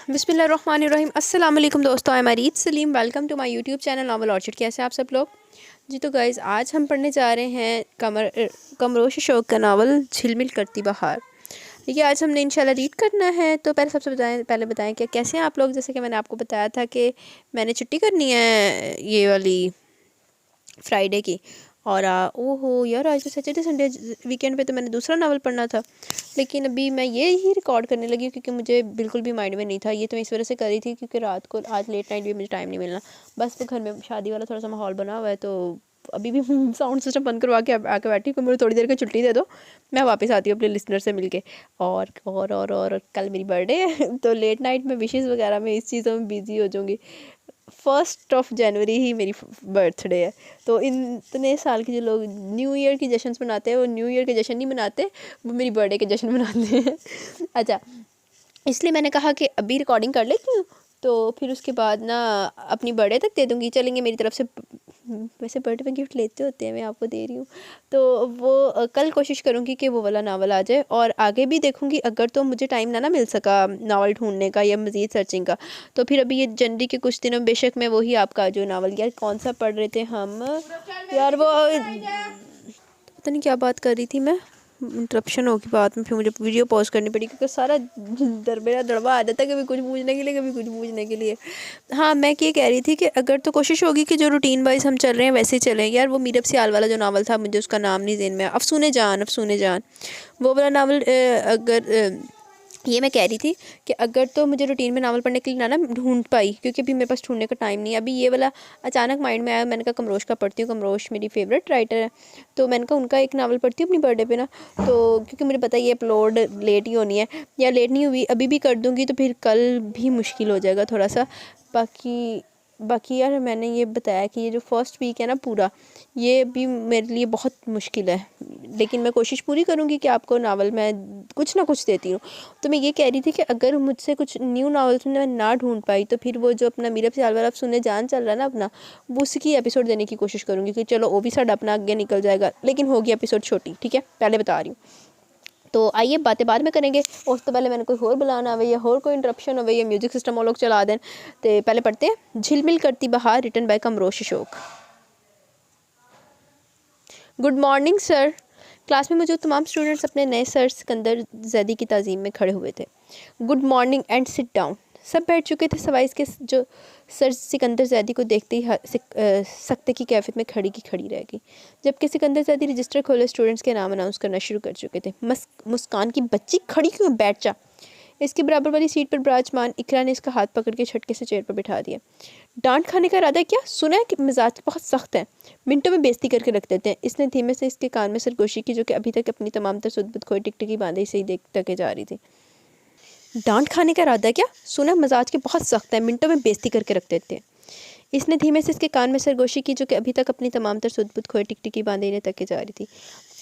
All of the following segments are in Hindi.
बिस्मिल्लाहिर्रहमानिर्रहीम। अस्सलाम वालेकुम दोस्तों, I am Areej Saleem. Welcome to my YouTube channel novel orchid. कैसे आप सब लोग जी? तो गाइज़ आज हम पढ़ने जा रहे हैं कमरोश शौक़ का नावल झिलमिल करती बहार। ये आज हमने इंशाल्लाह रीड करना है। तो पहले बताएं कि कैसे हैं आप लोग। जैसे कि मैंने आपको बताया था कि मैंने छुट्टी करनी है ये वाली फ्राइडे की, और ओहो यार, आज तो सैटरडे संडे वीकेंड पे तो मैंने दूसरा नावल पढ़ना था, लेकिन अभी मैं ये ही रिकॉर्ड करने लगी हूँ क्योंकि मुझे बिल्कुल भी माइंड में नहीं था। ये तो मैं इस वजह से कर रही थी क्योंकि रात को आज लेट नाइट भी मुझे टाइम नहीं मिलना। बस वो घर में शादी वाला थोड़ा सा माहौल बना हुआ है, तो अभी भी साउंड सिस्टम बंद करवा के आके बैठी कि मुझे थोड़ी देर की छुट्टी दे दो, मैं वापस आती हूँ अपने लिसनर से मिलके। और कल मेरी बर्थडे है तो लेट नाइट में विशेज़ वगैरह में इस चीज़ों में बिज़ी हो जाऊँगी। 1 जनवरी ही मेरी बर्थडे है, तो इन इतने साल के जो लोग न्यू ईयर की जश्न मनाते हैं वो न्यू ईयर के जश्न नहीं मनाते, वो मेरी बर्थडे के जश्न मनाते हैं। अच्छा, इसलिए मैंने कहा कि अभी रिकॉर्डिंग कर लेती हूँ, तो फिर उसके बाद ना अपनी बर्थडे तक दे दूँगी। चलेंगे मेरी तरफ से, वैसे बर्थडे में गिफ्ट लेते होते हैं, मैं आपको दे रही हूँ, तो वो कल कोशिश करूँगी कि वो वाला नावल आ जाए। और आगे भी देखूँगी, अगर तो मुझे टाइम ना मिल सका नावल ढूंढने का या मज़ीद सर्चिंग का, तो फिर अभी ये जनवरी के कुछ दिनों बेशक मैं वही आपका जो नावल, यार कौन सा पढ़ रहे थे हम, यार वो पता नहीं क्या बात कर रही थी मैं, इंटरप्शन होगी बात में, फिर मुझे वीडियो पॉज करनी पड़ी क्योंकि सारा दरबेरा दड़वा आ जाता है, कभी कुछ पूछने के लिए कभी कुछ पूछने के लिए। हाँ, मैं ये कह रही थी कि अगर तो कोशिश होगी कि जो रूटीन वाइज हम चल रहे हैं वैसे ही चलें। यार वो मीरब सियाल वाला जो नावल था, मुझे उसका नाम नहीं ज़हन में, अफसूने जान वो वाला नावल, अगर ये मैं कह रही थी कि अगर तो मुझे रूटीन में नावल पढ़ने के लिए ना ढूंढ पाई, क्योंकि अभी मेरे पास ढूंढने का टाइम नहीं है। अभी ये वाला अचानक माइंड में आया, मैंने कहा कमरोश का पढ़ती हूँ, कमरोश मेरी फेवरेट राइटर है, तो मैंने कहा उनका एक नावल पढ़ती हूँ अपनी बर्थडे पे ना। तो क्योंकि मुझे पता है ये अपलोड लेट ही होनी है, या लेट नहीं हुई अभी भी कर दूँगी तो फिर कल भी मुश्किल हो जाएगा थोड़ा सा। बाकी यार मैंने ये बताया कि ये जो फर्स्ट वीक है ना पूरा, ये भी मेरे लिए बहुत मुश्किल है, लेकिन मैं कोशिश पूरी करूँगी कि आपको नावल मैं कुछ ना कुछ देती हूँ। तो मैं ये कह रही थी कि अगर मुझसे कुछ न्यू नावल्स में मैं ना ढूंढ पाई, तो फिर वो जो अपना मीरब सियाल वाला सुनने जान चल रहा है ना अपना, वो उसकी एपिसोड देने की कोशिश करूँगी कि चलो वो भी साਡਾ अपना आगे निकल जाएगा, लेकिन होगी एपिसोड छोटी, ठीक है, पहले बता रही हूँ। तो आइए बातें बाद में करेंगे, उस तो पहले मैंने कोई होर बुलाना आवे या होर कोई इंटरप्शन हो या म्यूजिक सिस्टम वो लोग चला दें। तो पहले पढ़ते हैं झिलमिल करती बहार, रिटन बाय कमरोश शौक़। Good morning sir. क्लास में मौजूद तमाम स्टूडेंट्स अपने नए सर सिकंदर जैदी की ताज़ीम में खड़े हुए थे। Good morning and sit down. सब बैठ चुके थे सवाई इसके जो सर सिकंदर जैदी को देखते ही सख्ते की कैफियत में खड़ी की खड़ी रह गई। जबकि सिकंदर जैदी रजिस्टर खोले स्टूडेंट्स के नाम अनाउंस करना शुरू कर चुके थे। मुस्कान की बच्ची, खड़ी क्यों, बैठ जा। इसके बराबर वाली सीट पर विराजमान इकरा ने इसका हाथ पकड़ के झटके से चेयर पर बिठा दिया। डांट खाने का इरादा है क्या? सुना है कि मिजाज बहुत सख्त है, मिनटों में बेइज्जती करके रख देते हैं। इसने धीमे से इसके कान में सरगोशी की, जो कि अभी तक अपनी तमाम तर सुध बुध खोई टिकटिकी बांधे से ही देख तके जा रही थी। डांट खाने का इरादा है क्या? सुना मजाज के बहुत सख्त है, मिनटों में बेइज्जती करके रख देते हैं। इसने धीमे से इसके कान में सरगोशी की, जो कि अभी तक अपनी तमाम तर सुध बुध खोई टिकटिकी बांधे ने तके जा रही थी।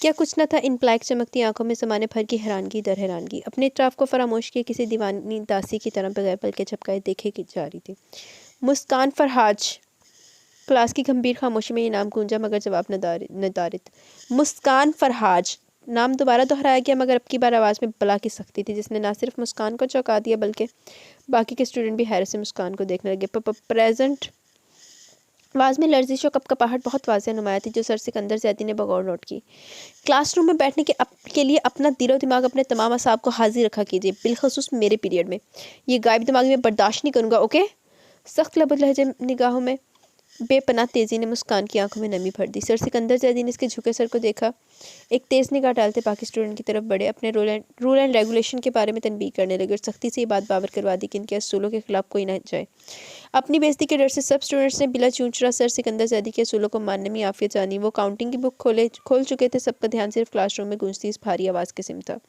क्या कुछ न था इन ब्लैक चमकती आंखों में ज़माने भर की हैरानगी दर हैरानगी। अपने इतराफ़ को फरामोश किए किसी दीवानी दासी की तरह बगैर पल के झपकाए देखे की जा रही थी। मुस्कान फरहाज। क्लास की गंभीर खामोशी में ये नाम गूंजा मगर जवाब नदारित। मुस्कान फरहाज। नाम दोबारा दोहराया गया, मगर अब की बार आवाज़ में बला की सख्ती थी, जिसने ना सिर्फ मुस्कान को चौंका दिया बल्कि बाकी के स्टूडेंट भी हैरत से मुस्कान को देखने लगे। प्रेजेंट। आवाज़ में लर्जिश और कपकपाहट बहुत वाज़ेह नुमाया थी, जो सर सिकंदर जैदी ने बगौर नोट की। क्लासरूम में बैठने के लिए अपना दिलो दिमाग, अपने तमाम असाब को हाजिर रखा कीजिए, बिलखसूस मेरे पीरियड में। ये गायब दिमाग में बर्दाश्त नहीं करूँगा, ओके? सख्त लबद लहजे निगाहों में बेपनाह तेज़ी ने मुस्कान की आंखों में नमी भर दी। सर सिकंदर जैदी ने इसके झुके सर को देखा, एक तेज़ निगाह डालते बाकी स्टूडेंट की तरफ बढ़े, अपने रूल एंड रेगुलेशन के बारे में तनबीह करने लगे और सख्ती से ये बात बावर करवा दी कि इनके असूलों के खिलाफ कोई ना जाए। अपनी बेइज्जती के डर से सब स्टूडेंट्स ने बिला चूंचरा सर सिकंदर जैदी के असूलों को मानने में आफियत जानी। वो काउंटिंग की बुक खोल चुके थे। सबका ध्यान सिर्फ क्लासरूम में गूंजती इस भारी आवाज़ के सिम था।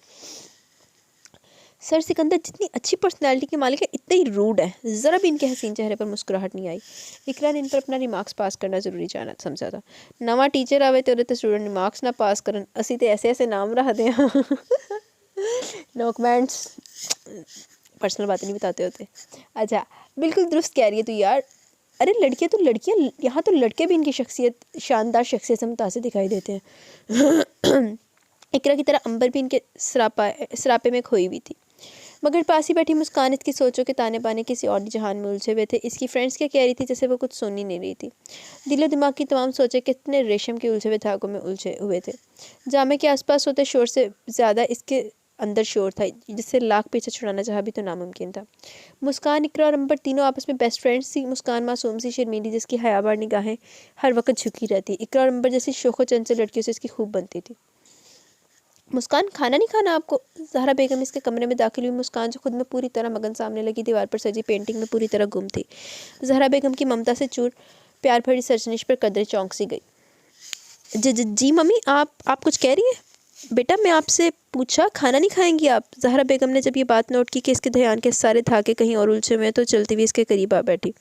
सर सिकंदर जितनी अच्छी पर्सनैलिटी के मालिक है, इतने ही रूड है। ज़रा भी इनके हसीन चेहरे पर मुस्कुराहट नहीं आई। इकरा ने इन पर अपना रिमार्क्स पास करना ज़रूरी जाना समझा था। नवा टीचर आवे तो स्टूडेंट रिमार्क्स ना पास करन, असी तो ऐसे ऐसे नाम रख दें। नो कमेंट्स, पर्सनल बातें नहीं बताते होते। अच्छा, बिल्कुल दुरुस्त कह रही है तू यार। अरे लड़कियाँ, यहाँ तो लड़के भी इनकी शख्सियत, शानदार शख्सियत से मुतासिर दिखाई देते हैं। इकरा की तरह अंबर भी इनके सरापे में खोई हुई थी। मगर पास ही बैठी मुस्कान इसकी सोचों के ताने बाने किसी और जहान में उलझे हुए थे। इसकी फ्रेंड्स क्या कह रही थी जैसे वो कुछ सुन ही नहीं रही थी। दिलो दिमाग की तमाम सोचें कितने रेशम के उलझे हुए धागों में उलझे हुए थे। जामे के आसपास होते शोर से ज़्यादा इसके अंदर शोर था जिससे लाख पीछे छुड़ाना चाहा भी तो नामुमकिन था। मुस्कान, इकरा और अंबर तीनों आपस में बेस्ट फ्रेंड्स थी। मुस्कान मासूम सी शर्मीली जिसकी हयाबार निगाहें हर वक्त झुकी रहती। इकरा और अंबर जैसी शोखो चंचल लड़कियों से इसकी खूब बनती थी। मुस्कान, खाना नहीं खाना आपको? ज़हरा बेगम इसके कमरे में दाखिल हुई। मुस्कान जो खुद में पूरी तरह मगन सामने लगी दीवार पर सजी पेंटिंग में पूरी तरह गुम थी। ज़हरा बेगम की ममता से चूर प्यार भरी सरजनिश पर कदरे चौंक सी गई। जी मम्मी, आप कुछ कह रही हैं? बेटा, मैं आपसे पूछा खाना नहीं खाएंगी आप? ज़हरा बेगम ने जब ये बात नोट की कि इसके ध्यान के सारे धागे कहीं और उलझे हुए हैं तो चलती हुई इसके करीब आ बैठी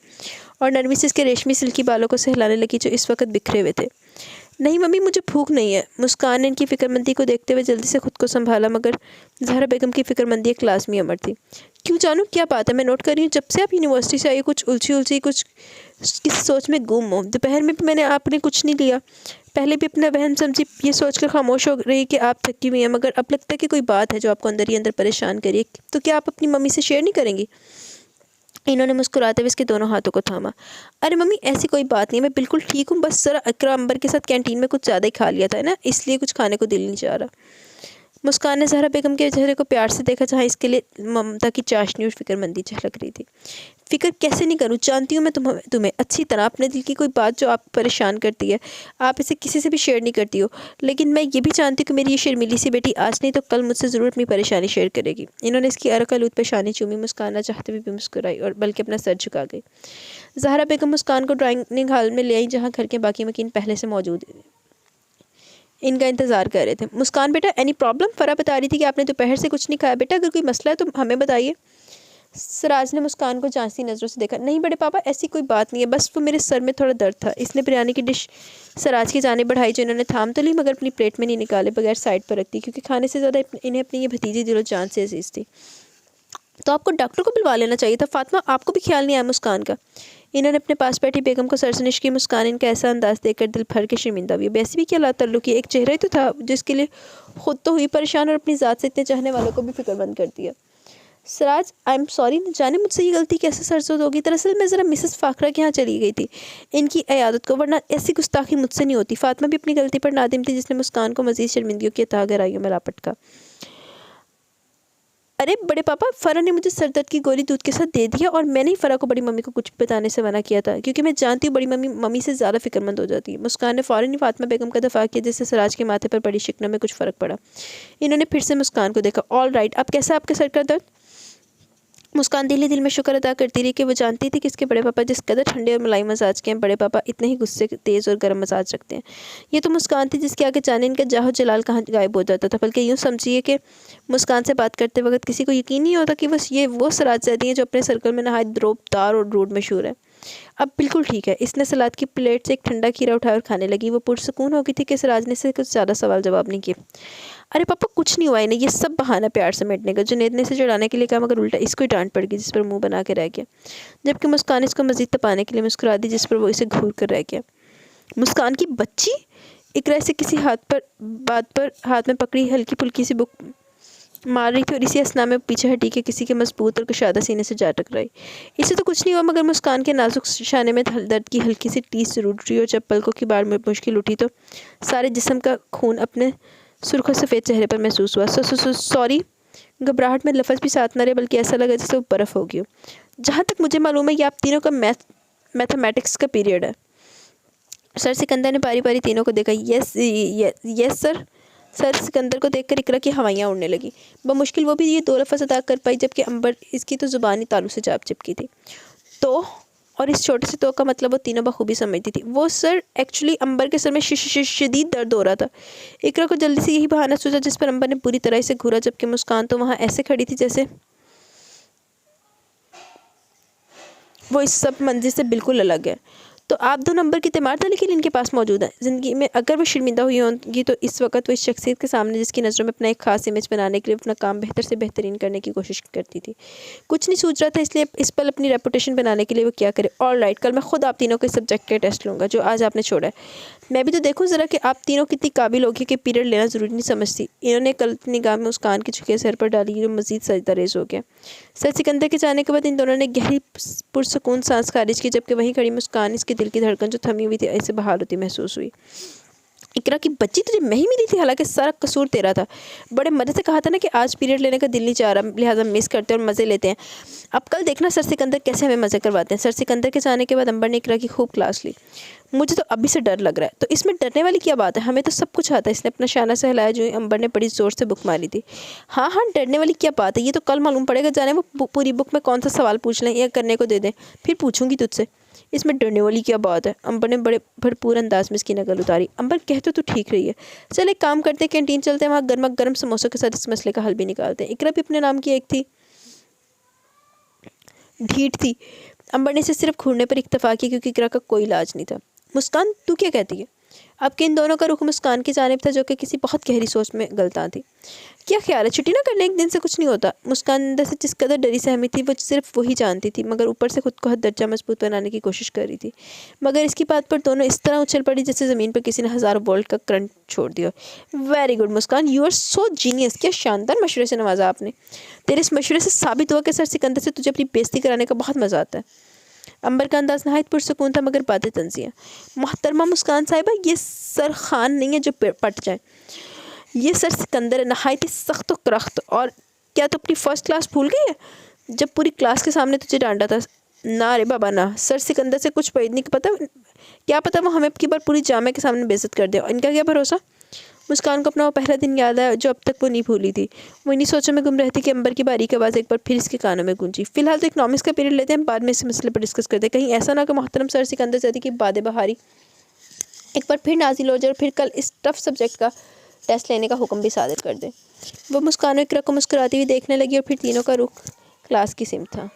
और नरमी से इसके रेशमी सिल्की बालों को सहलाने लगी जो इस वक्त बिखरे हुए थे। नहीं मम्मी, मुझे भूख नहीं है। मुस्कान ने इनकी फ़िक्रमंदी को देखते हुए जल्दी से खुद को संभाला, मगर ज़हरा बेगम की फ़िक्रमंदी एक लाजमी अमर थी। क्यों जानूँ क्या बात है? मैं नोट कर रही हूँ जब से आप यूनिवर्सिटी से आई कुछ उलझी कुछ किसी सोच में गुम हो। दोपहर में भी मैंने आपने कुछ नहीं लिया। पहले भी अपना वहम समझी ये सोचकर खामोश हो रही कि आप थकी हुई हैं, मगर अब लगता है कि कोई बात है जो आपको अंदर ही अंदर परेशान करिए। तो क्या आप अपनी मम्मी से शेयर नहीं करेंगी? इन्होंने मुस्कुराते हुए इसके दोनों हाथों को थामा। अरे मम्मी, ऐसी कोई बात नहीं, मैं बिल्कुल ठीक हूँ। बस ज़रा इकरा अंबर के साथ कैंटीन में कुछ ज़्यादा ही खा लिया था ना, इसलिए कुछ खाने को दिल नहीं चाह रहा। मुस्कान ने ज़हरा बेगम के चेहरे को प्यार से देखा जहाँ इसके लिए ममता की चाशनी और फिक्रमंदी झलक रही थी। फ़िक्र कैसे नहीं करूँ, जानती हूँ मैं तुम्हें अच्छी तरह। अपने दिल की कोई बात जो आप परेशान करती है आप इसे किसी से भी शेयर नहीं करती हो, लेकिन मैं ये भी जानती हूँ कि मेरी ये शर्मीली सी बेटी आज नहीं तो कल मुझसे ज़रूर अपनी परेशानी शेयर करेगी। इन्होंने इसकी अरकलूत पे शानी चूमी। मुस्कान चाहते हुए भी मुस्कुराई और बल्कि अपना सर झुका गई। ज़हरा बेगम मुस्कान को ड्राइंग हॉल में ले आई जहाँ घर के बाकी मकीन पहले से मौजूद इनका इंतज़ार कर रहे थे। मुस्कान, बेटा एनी प्रॉब्लम? फ़रा बता रही थी कि आपने दोपहर से कुछ नहीं खाया। बेटा अगर कोई मसला है तो हमें बताइए। सराज ने मुस्कान को जांचती नज़रों से देखा। नहीं बड़े पापा, ऐसी कोई बात नहीं है, बस वो मेरे सर में थोड़ा दर्द था। इसने बिरयानी की डिश सराज की जाने बढ़ाई जो इन्होंने थाम तो ली मगर अपनी प्लेट में नहीं निकाले बगैर साइड पर रख दी, क्योंकि खाने से ज़्यादा इन्हें अपनी ये भतीजी दिलो जान से अजीज़ थी। तो आपको डॉक्टर को बुलवा लेना चाहिए था फातिमा, आपको भी ख्याल नहीं आया मुस्कान का? इन्होंने अपने पास बैठी बेगम को सरसनिश की। मुस्कान इनका ऐसा अंदाज देखकर दिल भर के शर्मिंदा हुई। वैसे भी क्या ताल्लुक, एक चेहरा ही तो था जिसके लिए खुद तो हुई परेशान और अपनी ज़ात से इतने चाहने वालों को भी फिक्रमंद कर दिया। सराज, आई एम सॉरी, न जाने मुझसे ये गलती कैसे सरसोद होगी। दरअसल मैं ज़रा मिसेस फाखरा के यहाँ चली गई थी इनकी इयादत को, वरना ऐसी गुस्ताखी मुझसे नहीं होती। फातिमा भी अपनी गलती पर नादिम थी जिसने मुस्कान को मज़ीद शर्मिंदगियों की अथाह गहराइयों में लापटका। अरे बड़े पापा, फ़रा ने मुझे सर दर्द की गोली दूध के साथ दे दिया और मैंने ही फ़रा को बड़ी मम्मी को कुछ बताने से मना किया था, क्योंकि मैं जानती हूँ बड़ी मम्मी से ज़्यादा फिक्रमंद हो जाती है। मुस्कान ने फ़ौरन ही फातिमा बेगम का दफ़ा किया जिससे सराज के माथे पर पड़ी शिकनों में कुछ फ़र्क पड़ा। इन्होंने फिर से मुस्कान को देखा। ऑल राइट, अब कैसा आपके सर का दर्द? मुस्कान दिल में शुक्र अदा करती रही कि वो जानती थी कि इसके बड़े पापा जिस कदर ठंडे और मलाई मजाज के हैं, बड़े पापा इतने ही गुस्से तेज़ और गर्म मजाज रखते हैं। ये तो मुस्कान थी जिसके आगे जाने इनका जाहो जलाल कहाँ गायब हो जाता था। बल्कि यूँ समझिए कि मुस्कान से बात करते वक्त किसी को यकीन नहीं होता कि बस ये वो सराज रहती है जो अपने सर्कल में नहायत द्रोबदार और रूड मशहूर है। अब बिल्कुल ठीक है। इसने सलाद की प्लेट से एक ठंडा खीरा उठाया और खाने लगी। वो पुरसुकून हो गई थी कि सराज ने से कुछ ज़्यादा सवाल जवाब नहीं किए। अरे पापा, कुछ नहीं हुआ इन्हें, ये सब बहाना प्यार समेटने का। जुनैद ने इसे चढ़ाने के लिए कहा मगर उल्टा इसको ही डांट पड़ गई जिस पर मुंह बना के रह गया, जबकि मुस्कान इसको मज़ीद तपाने के लिए मुस्कुरा दी जिस पर वो इसे घूर कर रह गया। मुस्कान की बच्ची! इकरा से किसी बात पर हाथ में पकड़ी हल्की फुल्की सी बुक मार रही थी और इसी असना में पीछे हटी के किसी के मजबूत और कुशादा सीने से जा टकराई। इसे तो कुछ नहीं हुआ, मगर मुस्कान के नाजुक शाने में दर्द की हल्की सी टीस जरूर रही और जब पलकों की बार में मुश्किल उठी तो सारे जिस्म का खून अपने सुर्ख सफ़ेद चेहरे पर महसूस हुआ। सॉरी। घबराहट में लफ्ज़ भी साथ न रहे, बल्कि ऐसा लगा जैसे वो बर्फ़ हो गई हो। जहाँ तक मुझे मालूम है ये आप तीनों का मैथमेटिक्स का पीरियड है। सर सिकंदर ने बारी बारी तीनों को देखा। Yes sir. सर सिकंदर को देखकर इकरा की हवाइयाँ उड़ने लगी। बमुश्किल वो भी ये दो लफ्ज़ अदा कर पाई, जबकि अंबर इसकी तो ज़ुबानी तालू से चाप चिपकी थी। तो और इस छोटे से तो का मतलब वो तीनों बखूबी समझती थी। वो सर, एक्चुअली अंबर के सर में शदीद दर्द हो रहा था। इकरा को जल्दी से यही बहाना सोचा जिस पर अंबर ने पूरी तरह से घूरा, जबकि मुस्कान तो वहाँ ऐसे खड़ी थी जैसे वो इस सब मंजिल से बिल्कुल अलग है। तो आप 2 नंबर की तीमार था लेकिन इनके पास मौजूद है। ज़िंदगी में अगर वो शर्मिंदा हुई होंगी तो इस वक्त वो इस शख्सियत के सामने जिसकी नज़रों में अपना एक ख़ास इमेज बनाने के लिए अपना काम बेहतर से बेहतरीन करने की कोशिश करती थी। कुछ नहीं सूझ रहा था, इसलिए इस पल अपनी रेपुटेशन बनाने के लिए वो क्या करे। ऑल राइट, कल मैं खुद आप तीनों के सब्जेक्ट के टेस्ट लूँगा जो आज आपने छोड़ा है। मैं भी तो देखूँ ज़रा कि आप तीनों कितनी काबिल होगी कि पीरियड लेना ज़रूरी नहीं समझती। इन्होंने कल अपनी निगाह में मुस्कान की झुकी सर पर डाली जो मज़ीद सजदरेज़ हो गया। सर सिकंदर के जाने के बाद इन दोनों ने गहरी पुरसकून सांस खारिज की, जबकि वहीं खड़ी मुस्कान इसके दिल की धड़कन जो थमी हुई थी ऐसे बहाल होती महसूस हुई। इकरा की बच्ची तुझे मैं ही मिली थी, हालांकि सारा कसूर तेरा था। बड़े मज़े से कहा था ना कि आज पीरियड लेने का दिल नहीं चाह रहा, लिहाजा मिस करते और मज़े लेते हैं। अब कल देखना सर सिकंदर कैसे हमें मज़े करवाते हैं। सर सिकंदर के जाने के बाद अंबर ने इकरा की खूब क्लास ली। मुझे तो अभी से डर लग रहा है। तो इसमें डरने वाली क्या बात है, हमें तो सब कुछ आता है। इसने अपना शाना से हिलाया जो अंबर ने बड़ी ज़ोर से बुक मारी थी। हाँ हाँ, डरने वाली क्या बात है, ये तो कल मालूम पड़ेगा। जाने वो पूरी बुक में कौन सा सवाल पूछ लें या करने को दे दें, फिर पूछूंगी तुझसे। इसमें डरने वाली क्या बात है, अंबर ने बड़े भरपूर अंदाज में इसकी नकल उतारी। अंबर कहते तो ठीक रही है, चल एक काम करते हैं, कैंटीन चलते हैं, वहाँ गर्मा गर्म समोसों के साथ इस मसले का हल भी निकालते हैं। इकरा भी अपने नाम की एक थी, ढीठ थी। अंबर ने इसे सिर्फ घूरने पर इक्तफा किया क्योंकि इकरा का कोई इलाज नहीं था। मुस्कान तू क्या कहती है? अब कि इन दोनों का रुख मुस्कान की जानिब था जो कि किसी बहुत गहरी सोच में गलता थी। क्या ख्याल है, छुट्टी ना कर लें, एक दिन से कुछ नहीं होता। मुस्कान अंदर से जिस कदर डरी सहमी थी वो सिर्फ वही जानती थी, मगर ऊपर से खुद को हद दर्जा मजबूत बनाने की कोशिश कर रही थी। मगर इसकी बात पर दोनों इस तरह उछल पड़ी जैसे ज़मीन पर किसी ने हज़ारों वोल्ट का करंट छोड़ दिया। Very good Muskan, you are so genius. क्या शानदार मशवरे से नवाजा आपने। तेरे इस मशवरे से साबित हुआ कि सर सिकंदर से तुझे अपनी बेइज्जती कराने का बहुत मज़ा आता है। अंबर का अंदाज नहायत पुरसकून था मगर बातें तंजियाँ। मोहतरमा मुस्कान साहिबा, ये सर खान नहीं है जो पट जाए, ये सर सिकंदर है, नहायत ही सख्त और करख्त। और क्या तो अपनी फ़र्स्ट क्लास भूल गई है जब पूरी क्लास के सामने तुझे डांटा था? ना रे बाबा ना, सर सिकंदर से कुछ नहीं पता, क्या पता वो हमें अब की बार पूरी जामे के सामने बेइज्जत कर दे। इनका क्या भरोसा। मुस्कान को अपना वो पहला दिन याद आया जो अब तक वो नहीं भूली थी। वो इन्हीं सोचों में गुम रहती कि अंबर की बारीक आवाज़ एक बार फिर इसके कानों में गूंजी। फिलहाल तो इकनॉमिक्स का पीरियड लेते हैं, बाद में इस मसले पर डिस्कस करते हैं। कहीं ऐसा ना कि मोहतरम सर सिकंदर ज़ैदी की बादे बहारी एक बार फिर नाजिल हो जाए और फिर कल इस टफ सब्जेक्ट का टेस्ट लेने का हुक्म भी सादिर कर दे। वो मुस्कान इकरा को मुस्कुराती हुई देखने लगी और फिर तीनों का रुख क्लास की सिमत था।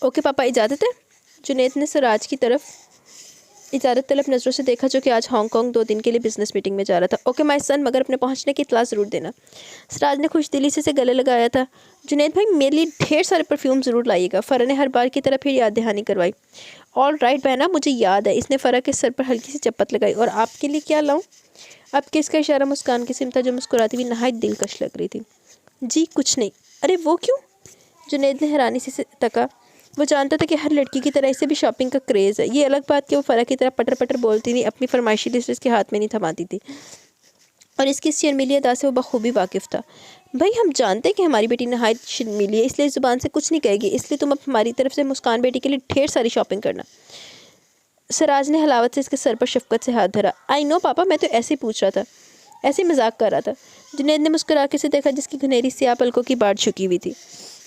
ओके पापा, इजाज़त है। जुनैद ने सिराज की तरफ इजाज़त तलब नज़रों से देखा जो कि आज हांगकांग 2 दिन के लिए बिजनेस मीटिंग में जा रहा था। ओके माय सन, मगर अपने पहुंचने की इत्तला ज़रूर देना। सिराज ने खुश दिली से इसे गले लगाया था। जुनैद भाई, मेरे लिए ढेर सारे परफ्यूम ज़रूर लाइएगा। फ़रा ने हर बार की तरह फिर याद दहानी करवाई। ऑल राइट बहना, मुझे याद है। इसने फ़रा के सर पर हल्की सी चप्पत लगाई। और आपके लिए क्या लाऊँ? अब किसका इशारा मुस्कान की सिमत था जो मुस्कुराती हुई नहायत दिलकश लग रही थी। जी कुछ नहीं। अरे वो क्यों? जुनैद ने हैरानी से तका। वो जानता था कि हर लड़की की तरह इसे भी शॉपिंग का क्रेज़ है। ये अलग बात कि वो फ़रा की तरह पटर पटर बोलती नहीं, अपनी फरमाइशी लिस्ट इसके हाथ में नहीं थमाती थी और इसकी शर्मीली अदा से वो बखूबी वाकिफ़ था। भाई हम जानते हैं कि हमारी बेटी नहायत शर्मीली है, इसलिए ज़ुबान से कुछ नहीं कहेगी, इसलिए तुम अब हमारी तरफ से मुस्कान बेटी के लिए ढेर सारी शॉपिंग करना। सिराज ने हलावत से इसके सर पर शफकत से हाथ धरा। आई नो पापा, मैं तो ऐसे ही पूछ रहा था, ऐसे ही मजाक कर रहा था। जुनैद ने मुस्कुरा के से देखा जिसकी घनेरी स्याह पलकों की बाढ़ झुकी हुई थी।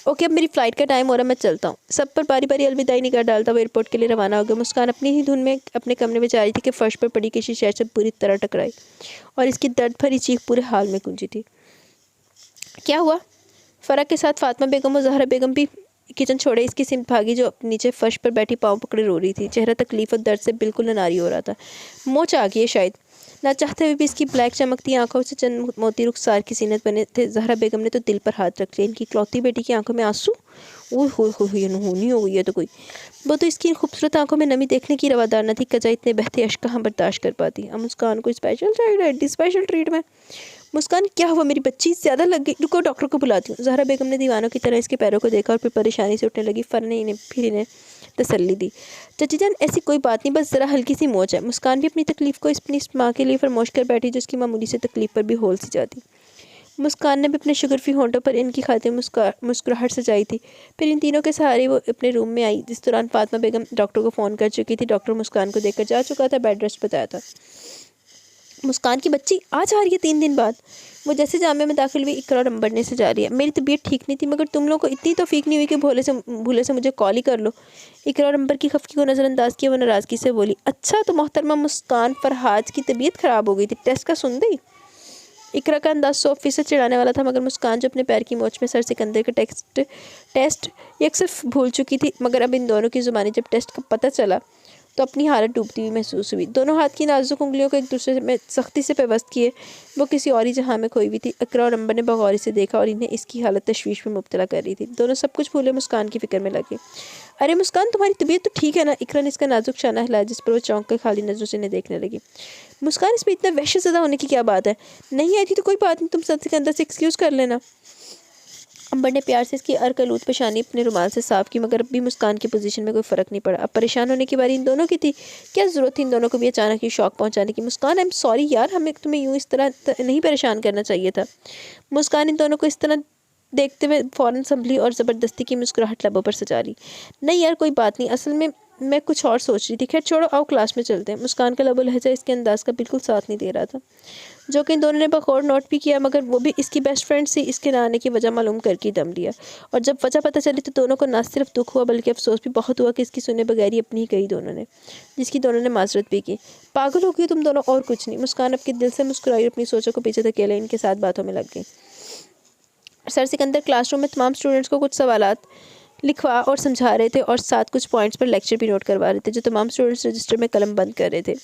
ओके, अब मेरी फ़्लाइट का टाइम हो रहा है, मैं चलता हूँ। सब पर बारी बारी अलविदाई निगाह डालता वो एयरपोर्ट के लिए रवाना हो गया। मुस्कान अपनी ही धुन में अपने कमरे में जा रही थी कि फ़र्श पर पड़ी किसी शय से पूरी तरह टकराई और इसकी दर्द भरी चीख पूरे हाल में गूंजी थी। क्या हुआ? फ़रा के साथ फातिमा बेगम और ज़हरा बेगम भी किचन छोड़े इसकी सिमत भागी जो नीचे फर्श पर बैठी पाँव पकड़े रो रही थी। चेहरा तकलीफ़ और दर्द से बिल्कुल नारी हो रहा था। मोच आ गई है शायद। ना चाहते हुए भी इसकी ब्लैक चमकती आंखों से चंद मोती रुखसार की सीनत बने थे। ज़हरा बेगम ने तो दिल पर हाथ रख लिया। इनकी इकलौती बेटी की आंखों में आंसू। ओह हो नहूनी हो गई है तो कोई। वो तो इसकी खूबसूरत आंखों में नमी देखने की रवादार न थी। कजा इतने बहते अश्क कहाँ बर्दाश्त कर पाती। अब मुस्कान को स्पेशल चाइल्ड स्पेशल ट्रीट में। मुस्कान क्या हुआ, मेरी बच्ची ज़्यादा लग गई, रुको डॉक्टर को बुलाती हूँ। ज़हरा बेगम ने दीवानों की तरह इसके पैरों को देखा और फिर परेशानी से उठने लगी। फ़र ने इन्हें तसल्ली दी। चाची जान ऐसी कोई बात नहीं, बस ज़रा हल्की सी मोच है। मुस्कान भी अपनी तकलीफ़ को अपनी माँ के लिए फरमोश कर बैठी जिसकी मामूली से तकलीफ़ पर भी होल सी जाती। मुस्कान ने भी अपने शुगर फ्री होंठों पर इनकी खातिर मुस्कुराहट सजाई थी। फिर इन तीनों के सहारे वो अपने रूम में आई। जिस दौरान फातिमा बेगम डॉक्टर को फ़ोन कर चुकी थी। डॉक्टर मुस्कान को देखकर जा चुका था, बेड रेस्ट बताया था। मुस्कान की बच्ची आज आ रही है 3 दिन बाद। वो जैसे जामे में दाखिल हुई, इकरा और अंबर ने से जा रही है। मेरी तबीयत ठीक नहीं थी मगर तुम लोगों को इतनी तौफीक नहीं हुई कि भूले से मुझे कॉल ही कर लो। इकरा और अंबर की खफकी को नज़रअंदाज किया। वो नाराज़गी से बोली, अच्छा तो मोहतरमा मुस्कान, फरहाद की तबीयत ख़राब हो गई थी, टेस्ट का सुन दी। इकरा का अंदाज 100% चिढ़ाने वाला था मगर मुस्कान जो अपने पैर की मोच में सर सिकंदर के टेस्ट ये अक्सर भूल चुकी थी। मगर अब इन दोनों की ज़ुबानी जब टेस्ट का पता चला तो अपनी हालत डूबती हुई महसूस हुई। दोनों हाथ की नाजुक उंगलियों को एक दूसरे में सख्ती से पेवस्त किए वो किसी और ही जहाँ में खोई हुई थी। इकरा और अंबर ने बगौरी से देखा और इन्हें इसकी हालत तशवीश में मुब्तला कर रही थी। दोनों सब कुछ भूले मुस्कान की फिक्र में लगे। अरे मुस्कान, तुम्हारी तबीयत तो ठीक है ना? इकरा ने इसका नाजुक शाना हिलाया, जिस पर वो चौंक कर खाली नजरों से इन्हें देखने लगी। मुस्कान, इसमें इतना वहशत ज़्यादा होने की क्या बात है? नहीं आई थी तो कोई बात नहीं, तुम सत्य के अंदर से एक्सक्यूज़ कर लेना। अंबर ने प्यार से इसकी अर्कलूत पेशानी अपने रुमाल से साफ की, मगर अब भी मुस्कान की पोजीशन में कोई फ़र्क नहीं पड़ा। अब परेशान होने की बारी इन दोनों की थी। क्या ज़रूरत थी इन दोनों को भी अचानक ही शौक पहुंचाने की? मुस्कान, आई एम सॉरी यार, हमें तुम्हें यूँ इस तरह नहीं परेशान करना चाहिए था। मुस्कान इन दोनों को इस तरह देखते हुए फ़ौरन संभली और ज़बरदस्ती की मुस्कुराहट लबों पर सजा ली। नहीं यार, कोई बात नहीं, असल में मैं कुछ और सोच रही थी। खैर छोड़ो, आओ क्लास में चलते हैं। मुस्कान का लबो लहजा इसके अंदाज का बिल्कुल साथ नहीं दे रहा था, जो कि इन दोनों ने बखौर नोट भी किया, मगर वो भी इसकी बेस्ट फ्रेंड से इसके ना आने की वजह मालूम करके दम लिया। और जब वजह पता चली तो दोनों को ना सिर्फ दुख हुआ बल्कि अफसोस भी बहुत हुआ कि इसकी सुने बगैर ही अपनी ही कही दोनों ने, जिसकी दोनों ने माजरत भी की। पागल हो गई तुम दोनों, और कुछ नहीं। मुस्कान आपके दिल से मुस्कुराई और अपनी सोचों को पीछे धकेले इनके साथ बातों में लग गई। सर सिकंदर क्लासरूम में तमाम स्टूडेंट्स को कुछ सवालात लिखवा और समझा रहे थे और साथ कुछ पॉइंट्स पर लेक्चर भी नोट करवा रहे थे, जो तमाम स्टूडेंट्स रजिस्टर में कलम बंद कर रहे थे।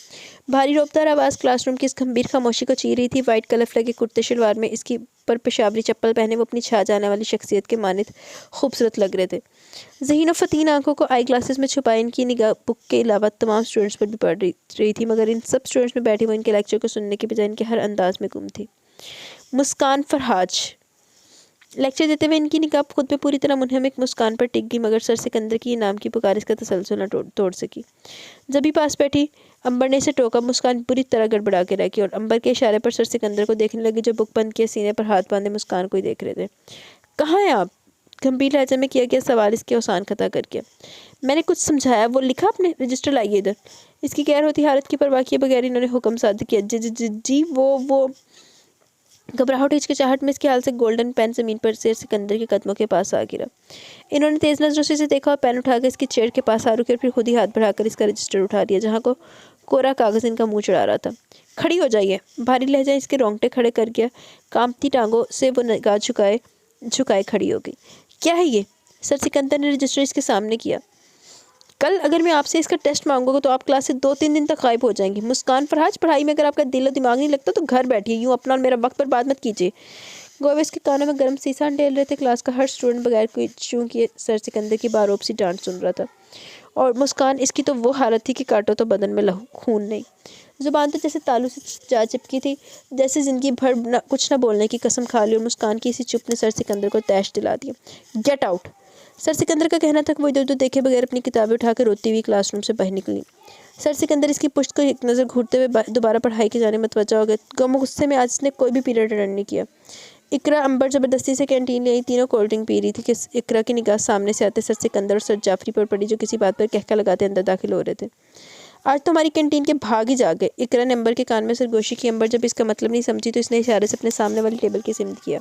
भारी रौबदार आवाज़ क्लासरूम की इस गंभीर खामोशी को चीर रही थी। वाइट कलफ लगे कुर्ते शलवार में इसकी पर पेशावरी चप्पल पहने वो अपनी छा जाने वाली शख्सियत के मानित खूबसूरत लग रहे थे। ज़हीन और फ़तीन आंखों को आई ग्लासेस में छुपाए इनकी निगाह बुक के अलावा तमाम स्टूडेंट्स पर भी पड़ रही थी, मगर इन सब स्टूडेंट्स में बैठी हुई इनके लेक्चर को सुनने के बजाय इनके हर अंदाज में गुम थी। मुस्कान फरहाज लेक्चर देते हुए इनकी निगाह खुद पे पूरी तरह मुनहमिक मुस्कान पर टिक गई, मगर सर सिकंदर की ये नाम की पुकार इसका तसलसल न तोड़ सकी। जब भी पास बैठी अंबर ने इसे टोका, मुस्कान पूरी तरह गड़बड़ा के रह गई और अंबर के इशारे पर सर सिकंदर को देखने लगी, जो बुक बंद किए सीने पर हाथ बांधे मुस्कान को ही देख रहे थे। कहाँ हैं आप? गंभीर लहजे में किया गया सवाल इसके औसान खता करके। मैंने कुछ समझाया, वो लिखा आपने? रजिस्टर लाइए इधर। इसकी गैर होती हालत की परवाह किए बगैर इन्होंने हुक्म सादिक किया। जी जी जी जी वो घबराहट हिचकिचाहट में इसके हाल से गोल्डन पेन ज़मीन पर से सिकंदर के कदमों के पास आ गिरा। इन्होंने तेज़ नज़रों से इसे देखा और पेन उठाकर इसकी चेयर के पास आ रुके और फिर खुद ही हाथ बढ़ाकर इसका रजिस्टर उठा लिया, जहाँ को कोरा कागज़ इनका मुंह चढ़ा रहा था। खड़ी हो जाइए। भारी लहजा इसके रोंगटे खड़े कर गया। कांपती टांगों से वो निगाह झुकाए खड़ी हो गई। क्या है ये? सर सिकंदर ने रजिस्टर इसके सामने किया। कल अगर मैं आपसे इसका टेस्ट मांगूंगा तो आप क्लास से 2-3 दिन तक गायब हो जाएंगी। मुस्कान फरहाज, पढ़ाई में अगर आपका दिल और दिमाग नहीं लगता तो घर बैठिए, यूँ अपना और मेरा वक्त बर्बाद मत कीजिए। गोवा इसके कानों में गर्म सीसा ढेल रहे थे। क्लास का हर स्टूडेंट बगैर कोई चूं किए सर सिकंदर की बारोब सी डांट सुन रहा था, और मुस्कान इसकी तो वो हालत थी कि काटो तो बदन में लहू खून नहीं। जुबान तो जैसे तालू से जा चिपकी थी, जैसे ज़िंदगी भर कुछ न बोलने की कसम खा ली, और मुस्कान की इसी चुप ने सर सिकंदर को तैश दिला दिया। Get out. सर सिकंदर का कहना था कि वो इधर उधर देखे बगैर अपनी किताबें उठाकर रोती हुई क्लासरूम से बाहर निकली। सर सिकंदर इसकी पुश्त को एक नज़र घूरते हुए दोबारा पढ़ाई के जाने मतवज्जा हो गए। गम गुस्से में आज इसने कोई भी पीरियड अटेंड नहीं किया। इकरा अंबर ज़बरदस्ती से कैंटीन ले आई। तीनों कोल्ड ड्रिंक पी रही थी कि इकरा की निगाह सामने से आते सर सिकंदर और सर जाफरी पर पड़ी, जो किसी बात पर कहका लगाते अंदर दाखिल हो रहे थे। आज तो हमारी कैंटीन के भाग ही जा गए। इकरा ने अंबर के कान में सरगोशी की। अंबर जब इसका मतलब नहीं समझी तो इसने इशारे से अपने सामने वाली टेबल की सिमत किया,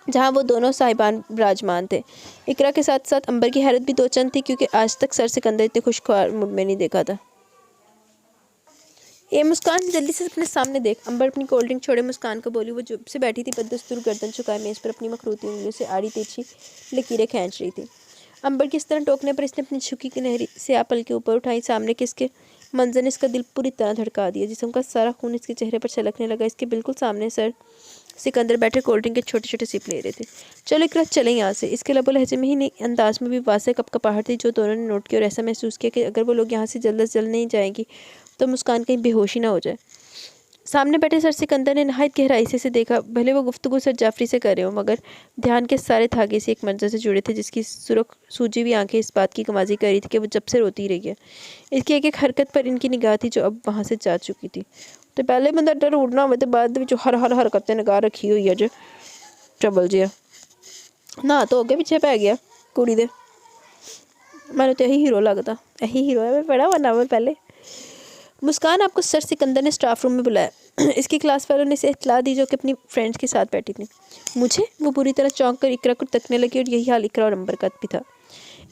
जहाँ वो दोनों साहिबान विराजमान थे। इकरा के साथ साथ अंबर की हैरत भी दो चंद थी, क्योंकि आज तक सर सिकंदर इतने खुशगवार मूड में नहीं देखा था। ए मुस्कान, जल्दी से अपने सामने देख। अंबर अपनी कोल्ड ड्रिंक छोड़े मुस्कान को बोली। वो चुप से बैठी थी, बददस्तूर गर्दन झुकाए मेज़ पर अपनी मखरूती उंगलियों से आड़ी तिरछी लकीरें खींच रही थी। अंबर की इस तरह टोकने पर इसने अपनी झुकी की नहरी से आपल के ऊपर उठाई। सामने के इसके मंजर ने इसका दिल पूरी तरह धड़का दिया। जिस्म का सारा खून इसके चेहरे पर छलकने लगा। इसके बिल्कुल सामने सर सिकंदर बैठे कोल्ड ड्रिंक के छोटे छोटे सिप ले रहे थे। चलो इकरा, चलें यहाँ से। इसके लबो लहजे में ही नहीं, अंदाज में भी वासे कपकपाहट थी, जो दोनों ने नोट किया और ऐसा महसूस किया कि अगर वो लोग यहाँ से जल्द से जल्द नहीं जाएंगी तो मुस्कान कहीं बेहोशी ना हो जाए। सामने बैठे सर सिकंदर ने नहायत गहराई से इसे देखा। भले वो गुफ्तगू सर जाफरी से कर रहे हो, मगर ध्यान के सारे धागे से एक मंजर से जुड़े थे, जिसकी सुरख सूजी हुई आंखें इस बात की कमाजी कर रही थी कि वो जब से रोती रही है। इसकी एक एक हरकत पर इनकी निगाह थी, जो अब वहाँ से जा चुकी थी। तो पहले बंदा डर उड़ना हो तो बाद में हर हर हरकतें निगाह रखी हुई है, जो ट्रबल जिया ना तो अगे पिछे पै गया कुड़ी दे। मैंने तो यही हीरो लगता, यही हीरो है। मैं पढ़ा हुआ नावल पहले। मुस्कान, आपको सर सिकंदर ने स्टाफ रूम में बुलाया। इसकी क्लास वालों ने इसे इत्तला दी, जो कि अपनी फ्रेंड्स के साथ बैठी थी। मुझे? वो बुरी तरह चौंक कर इकरा को तकने लगी, और यही हाल इकरा और अंबर का भी था।